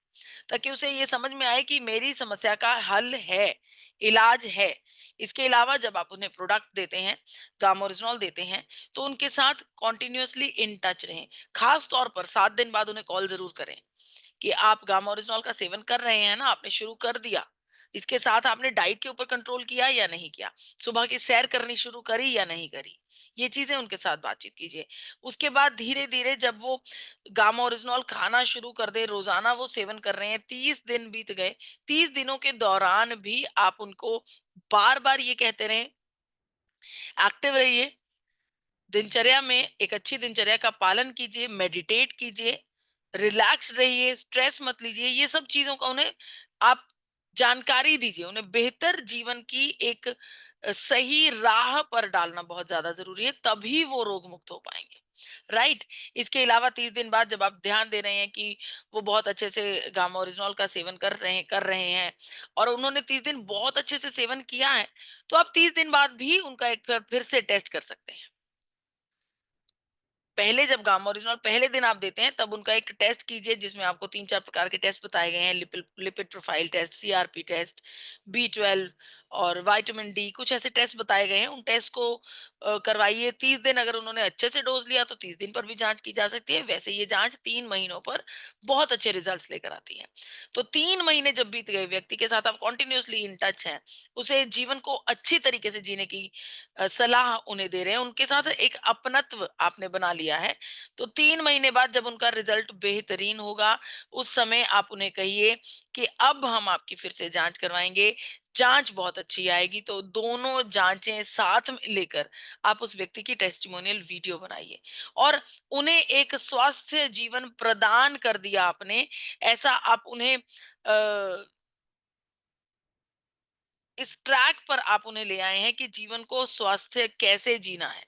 ताकि उसे ये समझ में आए कि मेरी समस्या का हल है, इलाज है। इसके अलावा जब आप उन्हें प्रोडक्ट देते हैं, गामा ओरिजिनॉल देते हैं, तो उनके साथ कॉन्टिन्यूअसली इन टच रहें। खास तौर पर 7 दिन बाद उन्हें कॉल जरूर करें कि आप गामा ओरिजिनॉल का सेवन कर रहे हैं ना, आपने शुरू कर दिया, इसके साथ आपने डाइट के ऊपर कंट्रोल किया या नहीं किया, सुबह की सैर करनी शुरू करी या नहीं करी, ये चीजें उनके साथ बातचीत कीजिए। उसके बाद धीरे धीरे जब वो गामा ओरिजिनॉल खाना शुरू कर दे, रोजाना वो सेवन कर रहे हैं, 30 दिन बीत गए, 30 दिनों के दौरान भी आप उनको बार बार ये कहते रहे, एक्टिव रहिए, दिनचर्या में एक अच्छी दिनचर्या का पालन कीजिए, मेडिटेट कीजिए, रिलैक्स रहिए, स्ट्रेस मत लीजिए, ये सब चीजों का उन्हें आप जानकारी दीजिए, उन्हें बेहतर जीवन की एक सही राह पर डालना बहुत ज्यादा जरूरी है, तभी वो रोग मुक्त हो पाएंगे। राइट। इसके अलावा 30 दिन बाद जब आप ध्यान दे रहे हैं कि वो बहुत अच्छे से गामा ओरिजिनॉल का सेवन कर रहे हैं और उन्होंने 30 दिन बहुत अच्छे से सेवन किया है, तो आप 30 दिन बाद भी उनका एक फिर से टेस्ट कर सकते हैं। पहले जब गामा ओरिजिनॉल पहले दिन आप देते हैं, तब उनका एक टेस्ट कीजिए जिसमें आपको 3-4 प्रकार के टेस्ट बताए गए हैं, lipid profile test, CRP test, B12 और विटामिन डी, कुछ ऐसे टेस्ट बताए गए हैं। उन टेस्ट को करवाइए। 30 दिन अगर उन्होंने अच्छे से डोज लिया तो 30 दिन पर भी जांच की जा सकती है। वैसे ये जांच 3 महीनों पर बहुत अच्छे रिजल्ट्स लेकर आती है। तो 3 महीने जब बीत गए, व्यक्ति के साथ आप कॉन्टिन्यूसली इन टच हैं, उसे जीवन को अच्छी तरीके से जीने की सलाह उन्हें दे रहे हैं, उनके साथ एक अपनत्व आपने बना लिया है, तो 3 महीने बाद जब उनका रिजल्ट बेहतरीन होगा, उस समय आप उन्हें कहिए कि अब हम आपकी फिर से जांच करवाएंगे, जांच बहुत अच्छी आएगी। तो दोनों जांचें साथ में लेकर आप उस व्यक्ति की टेस्टिमोनियल वीडियो बनाइए और उन्हें एक स्वास्थ्य जीवन प्रदान कर दिया आपने, ऐसा आप उन्हें इस ट्रैक पर आप उन्हें ले आए हैं कि जीवन को स्वस्थ कैसे जीना है।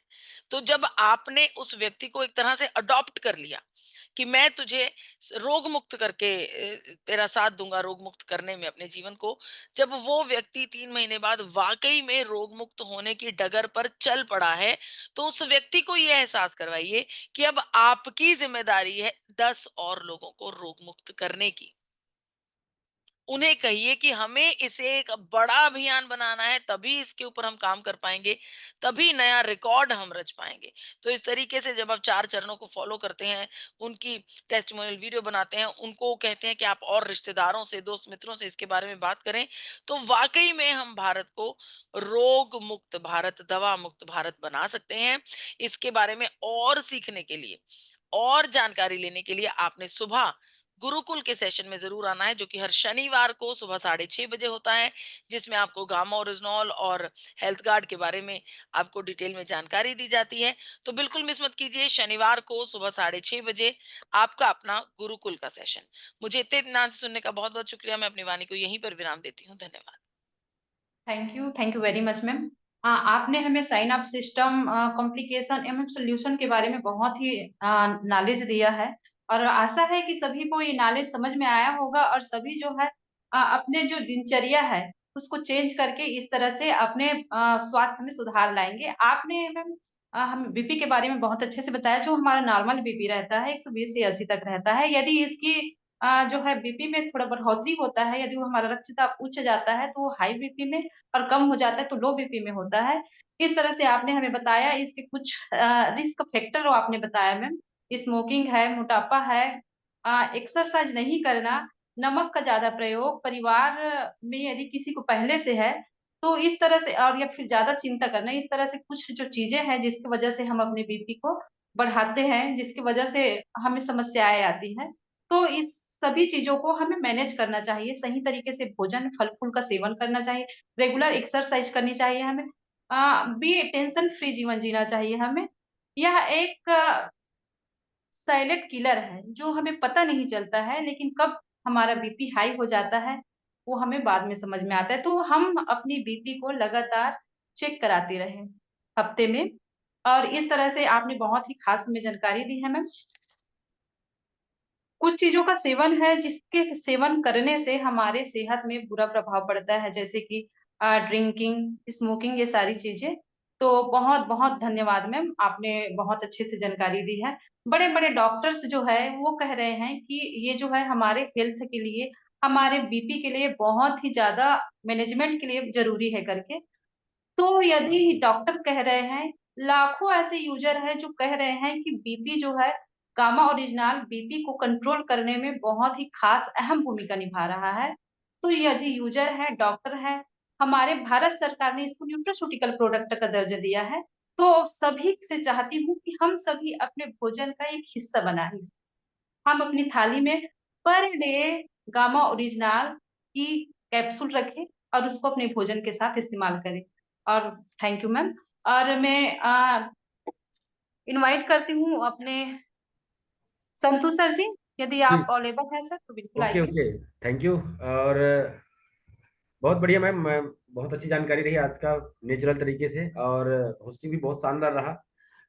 तो जब आपने उस व्यक्ति को एक तरह से अडॉप्ट कर लिया कि मैं तुझे रोग मुक्त करके तेरा साथ दूंगा रोग मुक्त करने में अपने जीवन को, जब वो व्यक्ति 3 महीने बाद वाकई में रोग मुक्त होने की डगर पर चल पड़ा है, तो उस व्यक्ति को ये एहसास करवाइए कि अब आपकी जिम्मेदारी है 10 और लोगों को रोग मुक्त करने की। उन्हें कहिए कि हमें इसे एक बड़ा अभियान बनाना है, तभी इसके ऊपर हम काम कर पाएंगे, तभी नया रिकॉर्ड हम रच पाएंगे। तो इस तरीके से जब आप 4 चरणों को फॉलो करते हैं, उनकी टेस्टिमोनियल वीडियो बनाते हैं, उनको कहते हैं कि आप और रिश्तेदारों से, दोस्त मित्रों से इसके बारे में बात करें, तो वाकई में हम भारत को रोग मुक्त भारत, दवा मुक्त भारत बना सकते हैं। इसके बारे में और सीखने के लिए, और जानकारी लेने के लिए आपने सुबह गुरुकुल के सेशन में जरूर आना है, जो कि हर शनिवार को सुबह 6:30 बजे होता है, जिसमें आपको गामा ओरिजिनॉल और हेल्थ गार्ड के बारे में आपको डिटेल में जानकारी दी जाती है। तो बिल्कुल मिस मत कीजिए, शनिवार को सुबह 6:30 बजे आपका अपना गुरुकुल का सेशन। मुझे इतने इत्मीनान से सुनने का बहुत बहुत शुक्रिया। मैं अपनी वाणी को यहीं पर विराम देती हूँ। धन्यवाद। Thank you very much ma'am. आपने हमें साइन अप सिस्टम, कॉम्प्लिकेशन एवं सोल्यूशन के बारे में बहुत ही नॉलेज दिया है और आशा है कि सभी को ये नॉलेज समझ में आया होगा और सभी जो है अपने जो दिनचर्या है उसको चेंज करके इस तरह से अपने स्वास्थ्य में सुधार लाएंगे। आपने मैम हम बीपी के बारे में बहुत अच्छे से बताया। जो हमारा नॉर्मल बीपी रहता है 120 से 80 तक रहता है। यदि इसकी जो है बीपी में थोड़ा बढ़ोतरी होता है, यदि वो हमारा रक्तचाप उच्च जाता है तो वो हाई बीपी में और कम हो जाता है तो लो बीपी में होता है। इस तरह से आपने हमें बताया। इसके कुछ रिस्क फैक्टर आपने बताया मैम। स्मोकिंग है, मोटापा है, एक्सरसाइज नहीं करना, नमक का ज्यादा प्रयोग, परिवार में यदि किसी को पहले से है तो इस तरह से, और या फिर ज्यादा चिंता करना, इस तरह से कुछ जो चीजें हैं जिसकी वजह से हम अपने बीपी को बढ़ाते हैं, जिसकी वजह से हमें समस्याएं आती हैं। तो इस सभी चीजों को हमें मैनेज करना चाहिए। सही तरीके से भोजन, फल फूल का सेवन करना चाहिए, रेगुलर एक्सरसाइज करनी चाहिए हमें, बी टेंशन फ्री जीवन जीना चाहिए हमें। यह एक साइलेंट किलर है जो हमें पता नहीं चलता है, लेकिन कब हमारा बीपी हाई हो जाता है वो हमें बाद में समझ में आता है। तो हम अपनी बीपी को लगातार चेक कराते रहें हफ्ते में। और इस तरह से आपने बहुत ही खास हमें जानकारी दी है मैम। कुछ चीजों का सेवन है जिसके सेवन करने से हमारे सेहत में बुरा प्रभाव पड़ता है, जैसे कि ड्रिंकिंग, स्मोकिंग, ये सारी चीजें। तो बहुत बहुत धन्यवाद मैम, आपने बहुत अच्छे से जानकारी दी है। बड़े बड़े डॉक्टर्स जो है वो कह रहे हैं कि ये जो है हमारे हेल्थ के लिए, हमारे बीपी के लिए बहुत ही ज्यादा मैनेजमेंट के लिए जरूरी है करके। तो यदि डॉक्टर कह रहे हैं, लाखों ऐसे यूजर हैं जो कह रहे हैं कि बीपी जो है गामा ओरिजिनल बीपी को कंट्रोल करने में बहुत ही खास अहम भूमिका निभा रहा है। तो यदि यूजर है, डॉक्टर है, हमारे भारत सरकार ने इसको न्यूट्रास्यूटिकल प्रोडक्ट का दर्जा दिया है, तो सभी से चाहती हूँ कि हम सभी अपने भोजन का एक हिस्सा बनाएं। हम अपनी थाली में पर डे गामा ओरिजिनल की कैप्सूल रखें और उसको अपने भोजन के साथ इस्तेमाल करें। और थैंक यू मैम। और मैं इनवाइट करती हूँ अपने संतू सर जी, यदि आप अवेलेबल हैं सर तो बिल्कुल ओके आइए। Okay, thank you. और बहुत बढ़िया मैम, मैं बहुत अच्छी जानकारी रही आज का नेचुरल तरीके से, और होस्टिंग भी बहुत शानदार रहा।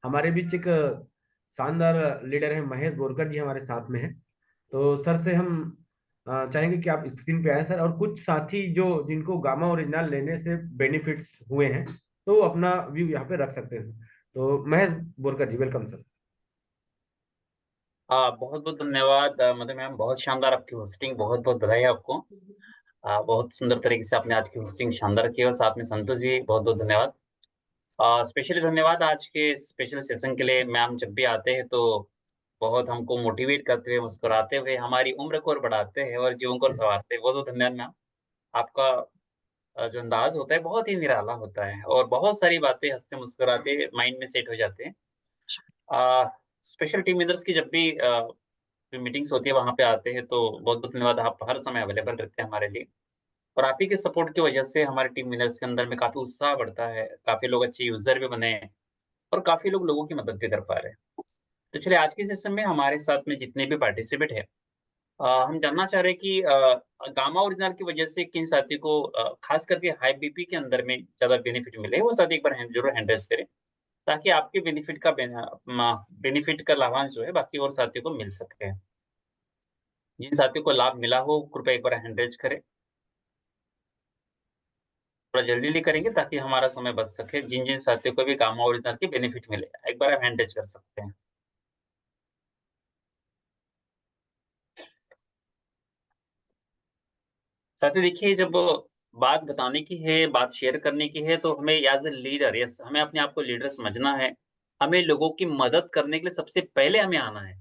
हमारे बीच एक शानदार लीडर है, महेश बोरकर जी हमारे साथ में है। तो सर से हम चाहेंगे कि आप स्क्रीन पे आए सर, और कुछ साथी जो जिनको गामा ओरिजिनल लेने से बेनिफिट्स हुए हैं तो अपना व्यू यहाँ पे रख सकते हैं। तो महेश बोरकर जी, वेलकम सर। बहुत बहुत धन्यवाद मधु मैम, बहुत शानदार आपकी होस्टिंग, बहुत बहुत बधाई आपको। बहुत सुंदर तरीके से आपने आज की होस्टिंग शानदार की, और साथ में संतोष जी बहुत बहुत धन्यवाद। स्पेशली धन्यवाद आज के स्पेशल सेशन के लिए। मैम जब भी आते हैं तो बहुत हमको मोटिवेट करते हुए, मुस्कुराते हुए हमारी उम्र को और बढ़ाते हैं और जीवन को और संवारते हैं। बहुत बहुत धन्यवाद मैम। आपका जो अंदाज होता है बहुत ही निराला होता है, और बहुत सारी बातें हंसते मुस्कुराते माइंड में सेट हो जाते हैं। स्पेशल टीम लीडर्स की जब भी मीटिंग्स होती है वहाँ पे आते हैं, तो बहुत बहुत धन्यवाद। आप हर समय अवेलेबल रहते हैं हमारे लिए, और आप ही के सपोर्ट की वजह से हमारे टीम लीडर्स के अंदर में काफ़ी उत्साह बढ़ता है, काफ़ी लोग अच्छे यूज़र भी बने हैं, और काफ़ी लोग लोगों की मदद भी कर पा रहे हैं। तो चलिए, आज के सेशन में हमारे साथ में जितने भी पार्टिसिपेट हैं, हम जानना चाह रहे हैं कि गामा ओरिजिनल की वजह से किन साथी को खास करके हाई बीपी के अंदर में ज़्यादा बेनिफिट मिले, वो साथी एक बार जरूर हैंड रेज़ करें, ताकि आपके बेनिफिट का लाभांश जो है बाकी और साथियों को मिल सके। जिन साथियों को लाभ मिला हो कृपया एक बार हैंड रेज करें। थोड़ा जल्दी जल्दी करेंगे ताकि हमारा समय बच सके। जिन जिन साथियों को भी गामा ओरिजिनल के बेनिफिट मिले, एक बार आप हैंड रेज कर सकते हैं। साथियों देखिए, जब बात बताने की है, बात शेयर करने की है, तो हमें एज ए लीडर, यस, हमें अपने आप को लीडर समझना है। हमें लोगों की मदद करने के लिए सबसे पहले हमें आना है,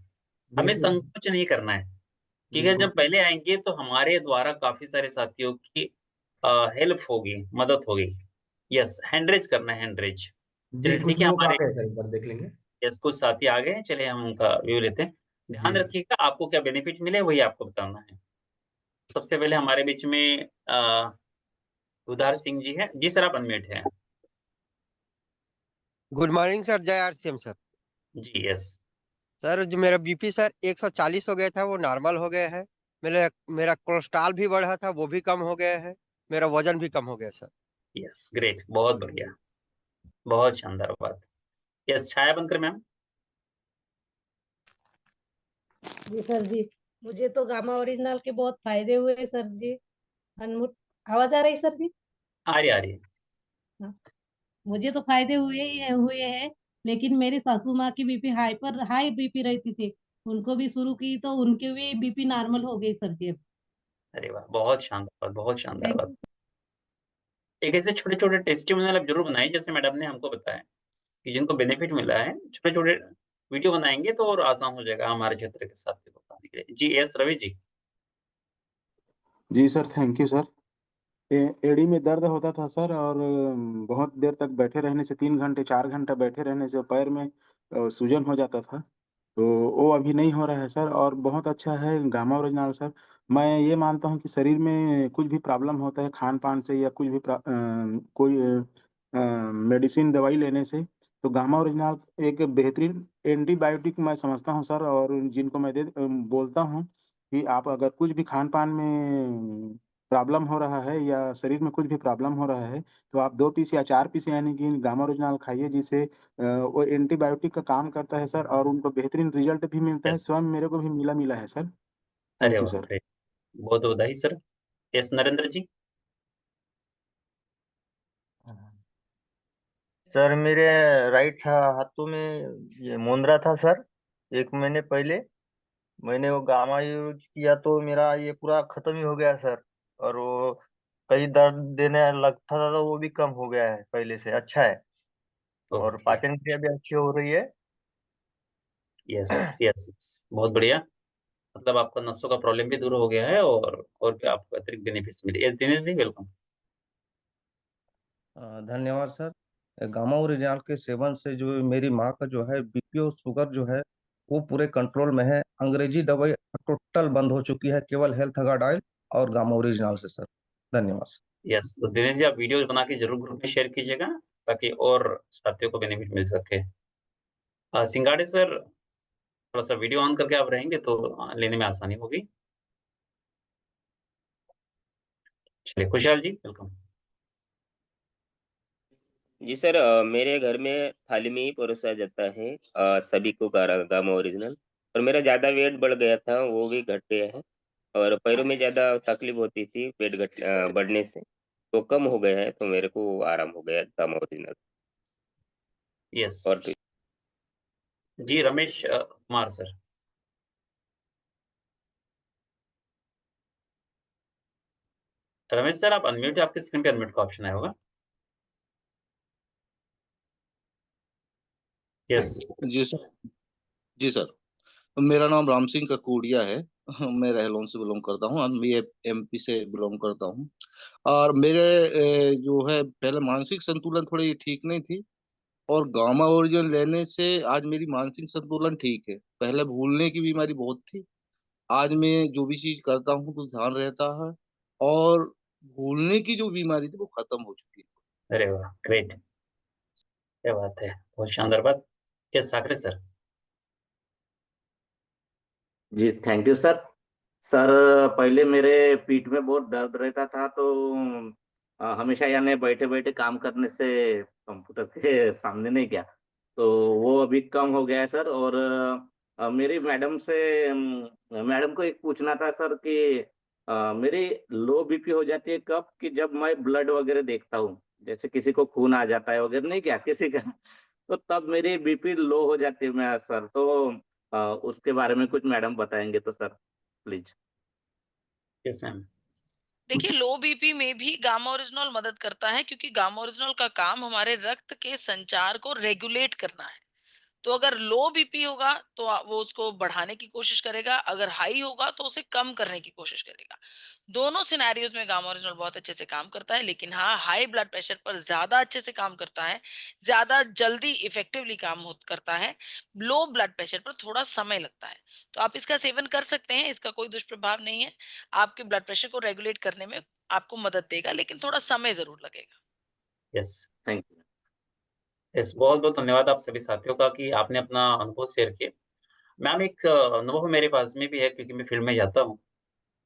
हमें बिल्कुल संकोच नहीं करना है। ठीक है, बिल्कुल। जब पहले आएंगे तो हमारे द्वारा काफी सारे साथियों की हेल्प होगी, मदद होगी। यस, हैंडरेज करना है, हैंडरेज। जी, चलिए कुछ ठीक है, लोग आ हमारे गए सर, एक बार देख लेंगे। यस कुछ साथी आ गए हैं, चलिए हम उनका व्यू लेते हैं। ध्यान जी रखिएगा, आपको क्या बेनिफिट मिले वही आपको बताना है। सबसे पहले हमारे बीच में उधार सिंह जी हैं। जी सर, आप अनम्यूट हैं। गुड मॉर्निंग सर, जय आरसीएम सर। जी यस। सर जो मेरा बीपी सर 140 हो गया था वो नॉर्मल हो गया है। मेरा मेरा कोलेस्ट्रॉल भी बढ़ा था वो भी कम हो गया है। मेरा वजन भी कम हो गया सर। यस ग्रेट, बहुत बढ़िया, बहुत शानदार बात। यस, छाया बनकर मैम। जी सर जी, मुझे तो गामा ओरिजिनल के बहुत फायदे हुए सर जी। अनमुट आवाज आ रही सर जी? आ रही, आ रही। हाँ, मुझे तो फायदे हुए हैं, लेकिन मेरी सासू माँ की बीपी हाई बीपी रहती थी, उनको भी शुरू की तो उनके भी बीपी नॉर्मल हो गई सर जी अब। अरे वाह, बहुत शानदार बात, बहुत शानदार थैंक बात। यू। एक ऐसे छोटे छोटे टेस्टिमोनियल आप जरूर बनाए, जैसे मैडम ने हमको बताया कि जिनको बेनिफिट मिला है, छोटे छोटे वीडियो बनाएंगे तो और आसान हो जाएगा हमारे क्षेत्र के साथ बताने के लिए। G S Ravi ji. जी सर, थैंक यू सर। एड़ी में दर्द होता था सर, और बहुत देर तक बैठे रहने से, 3 घंटे 4 घंटे बैठे रहने से पैर में सूजन हो जाता था। तो वो अभी नहीं हो रहा है सर, और बहुत अच्छा है गामा ओरिजिनल सर। मैं ये मानता हूँ कि शरीर में कुछ भी प्रॉब्लम होता है खान पान से, या कुछ भी कोई मेडिसिन दवाई लेने से, तो गामा ओरिजिनल एक बेहतरीन एंटीबायोटिक मैं समझता हूँ सर। और जिनको मैं बोलता हूँ कि आप अगर कुछ भी खान पान में प्रॉब्लम हो रहा है, या शरीर में कुछ भी प्रॉब्लम हो रहा है, तो आप 2 पीस या 4 पीस यानी कि गामा ओरिजिनल खाइए, जिससे वो एंटीबायोटिक का काम करता है सर, और उनको बेहतरीन रिजल्ट भी मिलता है। यस। स्वयं मेरे को भी मिला है सर। अरे थैंक यू वाह, सर। ग्रेट, बहुत बधाई सर। यस नरेंद्र जी। सर मेरे राइट हाथों में ये मुंद्रा था सर, 1 महीने पहले मैंने वो गामा यूज किया तो मेरा ये पूरा खत्म ही हो गया सर। और वो कहीं दर्द देने लगता था तो वो भी कम हो गया है, पहले से अच्छा है। और ओके। पाचन क्रिया भी अच्छी हो रही है। यस यस यस, बहुत बढ़िया। मतलब आपका नसों का प्रॉब्लम भी दूर हो गया है और भी आपको अतिरिक्त बेनिफिट्स मिले। Yes Dinesh ji, welcome. धन्यवाद सर। गामा ओरिजिनल के सेवन से जो मेरी माँ का जो है बीपी और शुगर जो है वो पूरे कंट्रोल में है। अंग्रेजी दवाई टोटल बंद हो चुकी है, केवल हेल्थ गार्ड ऑयल और गामा ओरिजिनल से सर। धन्यवाद सर। यस, तो दिनेश जी आप वीडियो बना के जरूर ग्रुप में शेयर कीजिएगा ताकि और साथियों को बेनिफिट मिल सके। सिंगाड़े सर, थोड़ा सा वीडियो ऑन करके आप रहेंगे तो लेने में आसानी होगी। चलिए, खुशहाल जी वेलकम। जी सर, मेरे घर में थाली में ही परोसा जाता है सभी को गामा ओरिजिनल। और मेरा ज़्यादा वेट बढ़ गया था, वो भी घट गया है। और पैरों में ज़्यादा तकलीफ होती थी बढ़ने से, तो कम हो गया है, तो मेरे को आराम हो गया गामा ओरिजिनल। यस और जी, रमेश कुमार सर। रमेश सर आप अनम्यूट, आपके स्क्रीन पे अनम्यूट का ऑप्शन आया होगा। यस जी सर। जी सर, मेरा नाम राम सिंह ककोड़िया है। मैं रहलोन से बिलोंग करता हूँ, मैं एमपी से बिलोंग करता हूँ। और मेरे जो है पहले मानसिक संतुलन थोड़ी ठीक नहीं थी, और गामा ओरिजिन लेने से आज मेरी मानसिक संतुलन ठीक है। पहले भूलने की बीमारी बहुत थी, आज मैं जो भी चीज करता हूँ तो ध्यान रहता है, और भूलने की जो बीमारी थी वो खत्म हो चुकी है। अरे वाह, ग्रेट, क्या बात है, बहुत शानदार बात। Yes Sakre sir. जी थैंक यू सर। सर पहले मेरे पीठ में बहुत दर्द रहता था, तो हमेशा यानी बैठे बैठे काम करने से कंप्यूटर के सामने नहीं गया, तो वो अभी कम हो गया है सर। और मेरी मैडम से मैडम को एक पूछना था सर कि मेरी लो बीपी हो जाती है कब, कि जब मैं ब्लड वगैरह देखता हूँ, जैसे किसी को खून आ जाता है वगैरह, नहीं क्या किसी का, तो तब मेरी बीपी लो हो जाती है मैं सर। तो उसके बारे में कुछ मैडम बताएंगे तो सर प्लीज। Yes ma'am. देखिए, लो बीपी में भी गामा ओरिजिनल मदद करता है, क्योंकि गामा ओरिजिनल का काम हमारे रक्त के संचार को रेगुलेट करना है। तो अगर लो बीपी होगा तो वो उसको बढ़ाने की कोशिश करेगा, अगर हाई होगा तो उसे कम करने की कोशिश करेगा। दोनों सिनेरियोज में गामा ओरिजिनल बहुत अच्छे से काम करता है, लेकिन हाँ, हाई ब्लड प्रेशर पर ज्यादा अच्छे से काम करता है, ज्यादा जल्दी इफेक्टिवली करता है। लो ब्लड प्रेशर पर थोड़ा समय लगता है। तो आप इसका सेवन कर सकते हैं, इसका कोई दुष्प्रभाव नहीं है। आपके ब्लड प्रेशर को रेगुलेट करने में आपको मदद देगा, लेकिन थोड़ा समय जरूर लगेगा। Yes thank you. यस, बहुत बहुत धन्यवाद आप सभी साथियों का कि आपने अपना अनुभव शेयर किया। मैम एक अनुभव मेरे पास में भी है, क्योंकि मैं फील्ड में जाता हूँ।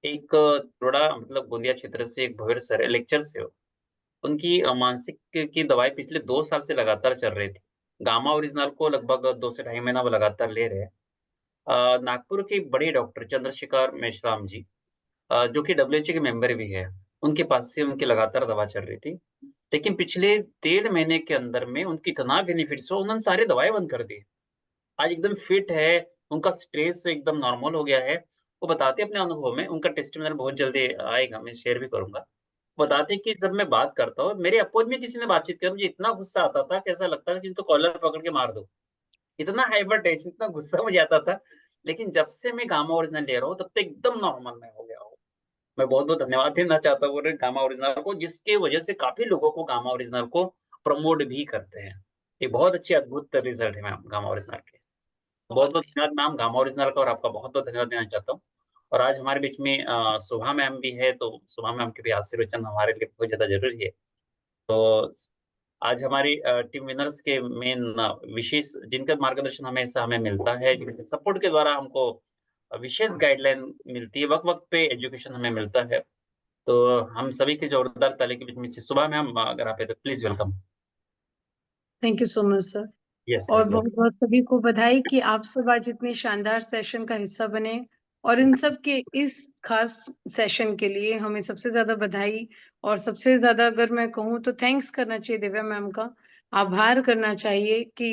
एक थोड़ा मतलब गोंदिया क्षेत्र से एक भंवर सर है, लेक्चर से हो। उनकी मानसिक की दवाई पिछले 2 साल से लगातार चल रही थी। गामा ओरिजिनल को लगभग 2 से ढाई महीना वो लगातार ले रहे हैं। नागपुर के बड़े डॉक्टर चंद्रशेखर मेश्राम जी, जो कि डब्ल्यूएचओ के मेंबर भी है, उनके पास से उनकी लगातार दवा चल रही थी। लेकिन पिछले 1.5 महीने के अंदर में उनकी इतना बेनिफिट्स हुआ, उन्होंने सारी दवाएँ बंद कर दी। आज एकदम फिट है, उनका स्ट्रेस एकदम नॉर्मल हो गया है। वो बताते हैं अपने अनुभव में, उनका टेस्टिमोनियल बहुत जल्दी आएगा, मैं शेयर भी करूँगा। बताते हैं कि जब मैं बात करता हूँ, मेरे अपोज में किसी ने बातचीत की, मुझे इतना गुस्सा आता था कि ऐसा लगता था कि इनको कॉलर पकड़ के मार दो। इतना हाइपर टेंशन, इतना गुस्सा मुझे आता था। लेकिन जब से मैं गामा ओरिजिनल ले रहा हूँ, तब से एकदम नॉर्मल मैं हो गया हूँ। मैं बहुत-बहुत धन्यवाद देना चाहता हूँ गामा ओरिजिनल को, जिसके वजह से काफ़ी लोगों को गामा ओरिजिनल को प्रमोट भी करते हैं। ये बहुत अच्छी अद्भुत रिज़ल्ट है मैम गामा ओरिजिनल के। बहुत-बहुत धन्यवाद मैम गामा ओरिजिनल का, और आपका बहुत-बहुत धन्यवाद देना चाहता हूँ। और आज हमारे बीच में शोभा मैम भी है, तो शोभा मैम के भी आशीर्वचन हमारे लिए बहुत ज़्यादा ज़रूरी है। तो आज हमारी टीम विनर्स के मेन विशेष जिनका मार्गदर्शन हमेशा हमें मिलता है, जिनके सपोर्ट के द्वारा हमको विशेष गाइडलाइन मिलती है, वक़्त-वक़्त पे एजुकेशन हमें मिलता है। तो हम सभी की जोरदार ताली के बीच में सुबह मैम अगर आप है तो please welcome. Thank you so much sir. Yes, और यस वेलकम। बहुत-बहुत सभी को बधाई कि आप सब आज इतने शानदार सेशन का हिस्सा बने, और इन सब के इस खास सेशन के लिए हमें सबसे ज़्यादा बधाई, और सबसे ज़्यादा अगर मैं कहूँ तो थैंक्स करना चाहिए दिव्या मैम का, आभार करना चाहिए कि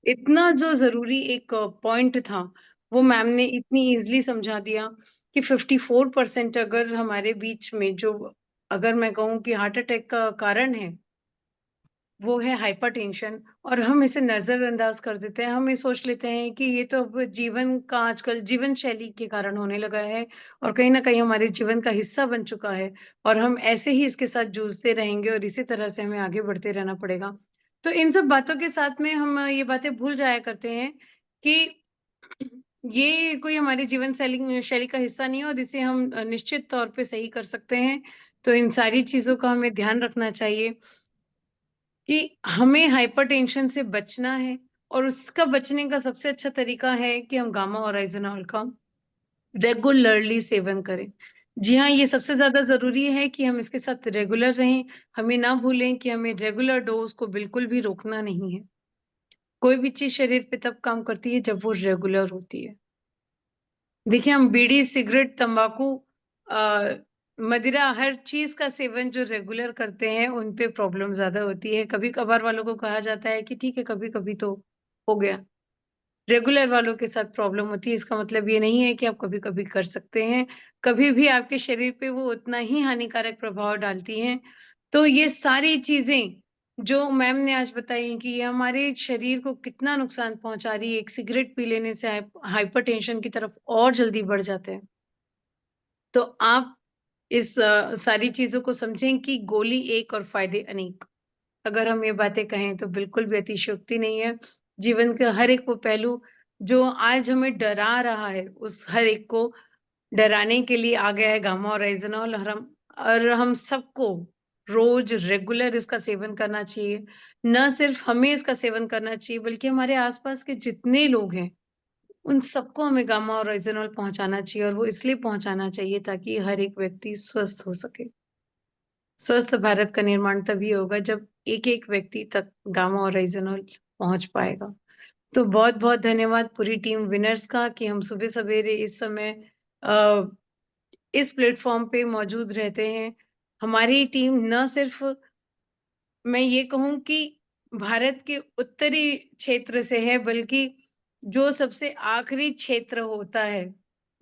इतना जो ज़रूरी एक पॉइंट था, वो मैम ने इतनी ईज़िली समझा दिया कि 54% अगर हमारे बीच में जो, अगर मैं कहूँ कि हार्ट अटैक का कारण है, वो है हाइपरटेंशन, और हम इसे नजरअंदाज कर देते हैं। हम ये सोच लेते हैं कि ये तो अब जीवन का आजकल जीवन शैली के कारण होने लगा है और कहीं ना कहीं हमारे जीवन का हिस्सा बन चुका है, और हम ऐसे ही इसके साथ जूझते रहेंगे और इसी तरह से हमें आगे बढ़ते रहना पड़ेगा। तो इन सब बातों के साथ में हम ये बातें भूल जाया करते हैं कि ये कोई हमारे जीवन शैली शैली का हिस्सा नहीं है और इसे हम निश्चित तौर पे सही कर सकते हैं। तो इन सारी चीज़ों का हमें ध्यान रखना चाहिए कि हमें हाइपरटेंशन से बचना है, और उसका बचने का सबसे अच्छा तरीका है कि हम गामा ओरिजिनॉल का रेगुलरली सेवन करें। जी हाँ, ये सबसे ज़्यादा ज़रूरी है कि हम इसके साथ रेगुलर रहें। हमें ना भूलें कि हमें रेगुलर डोज़ को बिल्कुल भी रोकना नहीं है। कोई भी चीज़ शरीर पे तब काम करती है जब वो रेगुलर होती है। देखिए, हम बीड़ी, सिगरेट, तंबाकू, मदिरा, हर चीज़ का सेवन जो रेगुलर करते हैं, उन पे प्रॉब्लम ज़्यादा होती है। कभी-कभार वालों को कहा जाता है कि ठीक है, कभी-कभी तो हो गया। रेगुलर वालों के साथ प्रॉब्लम होती है, इसका मतलब ये नहीं है कि आप कभी-कभी कर सकते हैं। कभी भी आपके शरीर पे वो उतना ही हानिकारक प्रभाव डालती हैं। तो ये सारी चीज़ें जो मैम ने आज बताई कि ये हमारे शरीर को कितना नुकसान पहुँचा रही है, एक सिगरेट पी लेने से हाइपरटेंशन की तरफ और जल्दी बढ़ जाते हैं। तो आप इस सारी चीज़ों को समझें कि गोली एक और फ़ायदे अनेक। अगर हम ये बातें कहें तो बिल्कुल भी अतिशयोक्ति नहीं है। जीवन का हर एक वो पहलू जो आज हमें डरा रहा है, उस हर एक को डराने के लिए आ गया है गामा ओरिजिनॉल, और हम सबको रोज़ रेगुलर इसका सेवन करना चाहिए। ना सिर्फ हमें इसका सेवन करना चाहिए बल्कि हमारे आस-पास के जितने लोग हैं, उन सबको हमें गामा ओरिजिनॉल पहुँचाना चाहिए, और वो इसलिए पहुँचाना चाहिए ताकि हर एक व्यक्ति स्वस्थ हो सके। स्वस्थ भारत का निर्माण तभी होगा जब एक-एक व्यक्ति तक गामा ओरिजिनॉल पहुँच पाएगा। तो बहुत-बहुत धन्यवाद पूरी टीम विनर्स का कि हम सुबह सवेरे इस समय अ, इस प्लेटफ़ॉर्म पे मौजूद रहते हैं। हमारी टीम न सिर्फ़, मैं ये कहूँ कि भारत के उत्तरी क्षेत्र से है, बल्कि जो सबसे आखिरी क्षेत्र होता है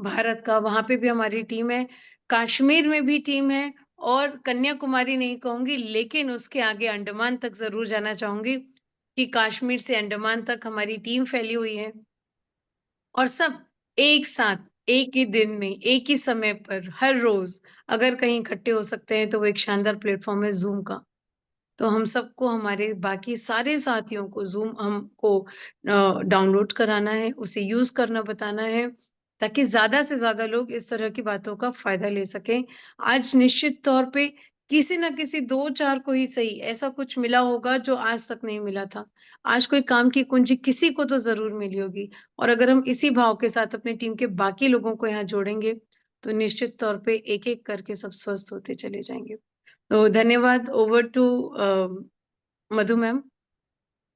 भारत का, वहाँ पे भी हमारी टीम है। कश्मीर में भी टीम है, और कन्याकुमारी नहीं कहूँगी, लेकिन उसके आगे अंडमान तक ज़रूर जाना चाहूँगी कि कश्मीर से अंडमान तक हमारी टीम फैली हुई है। और सब एक साथ, एक ही दिन में, एक ही समय पर, हर रोज़ अगर कहीं इकट्ठे हो सकते हैं, तो वो एक शानदार प्लेटफ़ॉर्म है ज़ूम का। तो हम सबको, हमारे बाकी सारे साथियों को ज़ूम हमको डाउनलोड कराना है, उसे यूज़ करना बताना है, ताकि ज़्यादा से ज़्यादा लोग इस तरह की बातों का फ़ायदा ले सकें। आज निश्चित तौर पे किसी न किसी 2-4 को ही सही ऐसा कुछ मिला होगा जो आज तक नहीं मिला था। आज कोई काम की कुंजी किसी को तो ज़रूर मिली होगी, और अगर हम इसी भाव के साथ अपनी टीम के बाकी लोगों को यहाँ जोड़ेंगे, तो निश्चित तौर पे एक-एक करके सब स्वस्थ होते चले जाएँगे। तो धन्यवाद। Over to Madhu ma'am.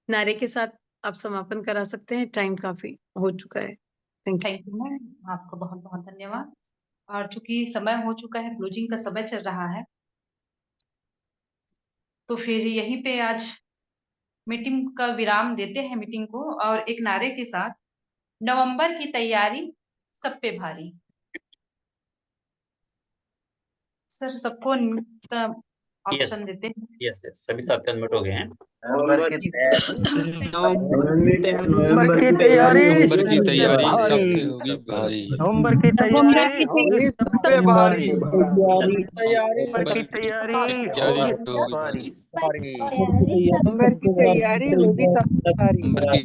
नारे के साथ आप समापन करा सकते हैं, टाइम काफ़ी हो चुका है। Thank you. Thank you ma'am, आपका बहुत-बहुत धन्यवाद। और चूँकि समय हो चुका है, क्लोजिंग का समय चल रहा है, तो फिर यहीं पे आज मीटिंग का विराम देते हैं मीटिंग को, और एक नारे के साथ, नवंबर की तैयारी सब पे भारी। सर सबको ऑप्शन देते हैं। यस यस, सभी साथी अनम्यूट हो गए हैं। नवंबर की तैयारी सबके होगी भारी। नवंबर की तैयारी सब पे भारी। नवंबर की तैयारी होगी सबसे भारी।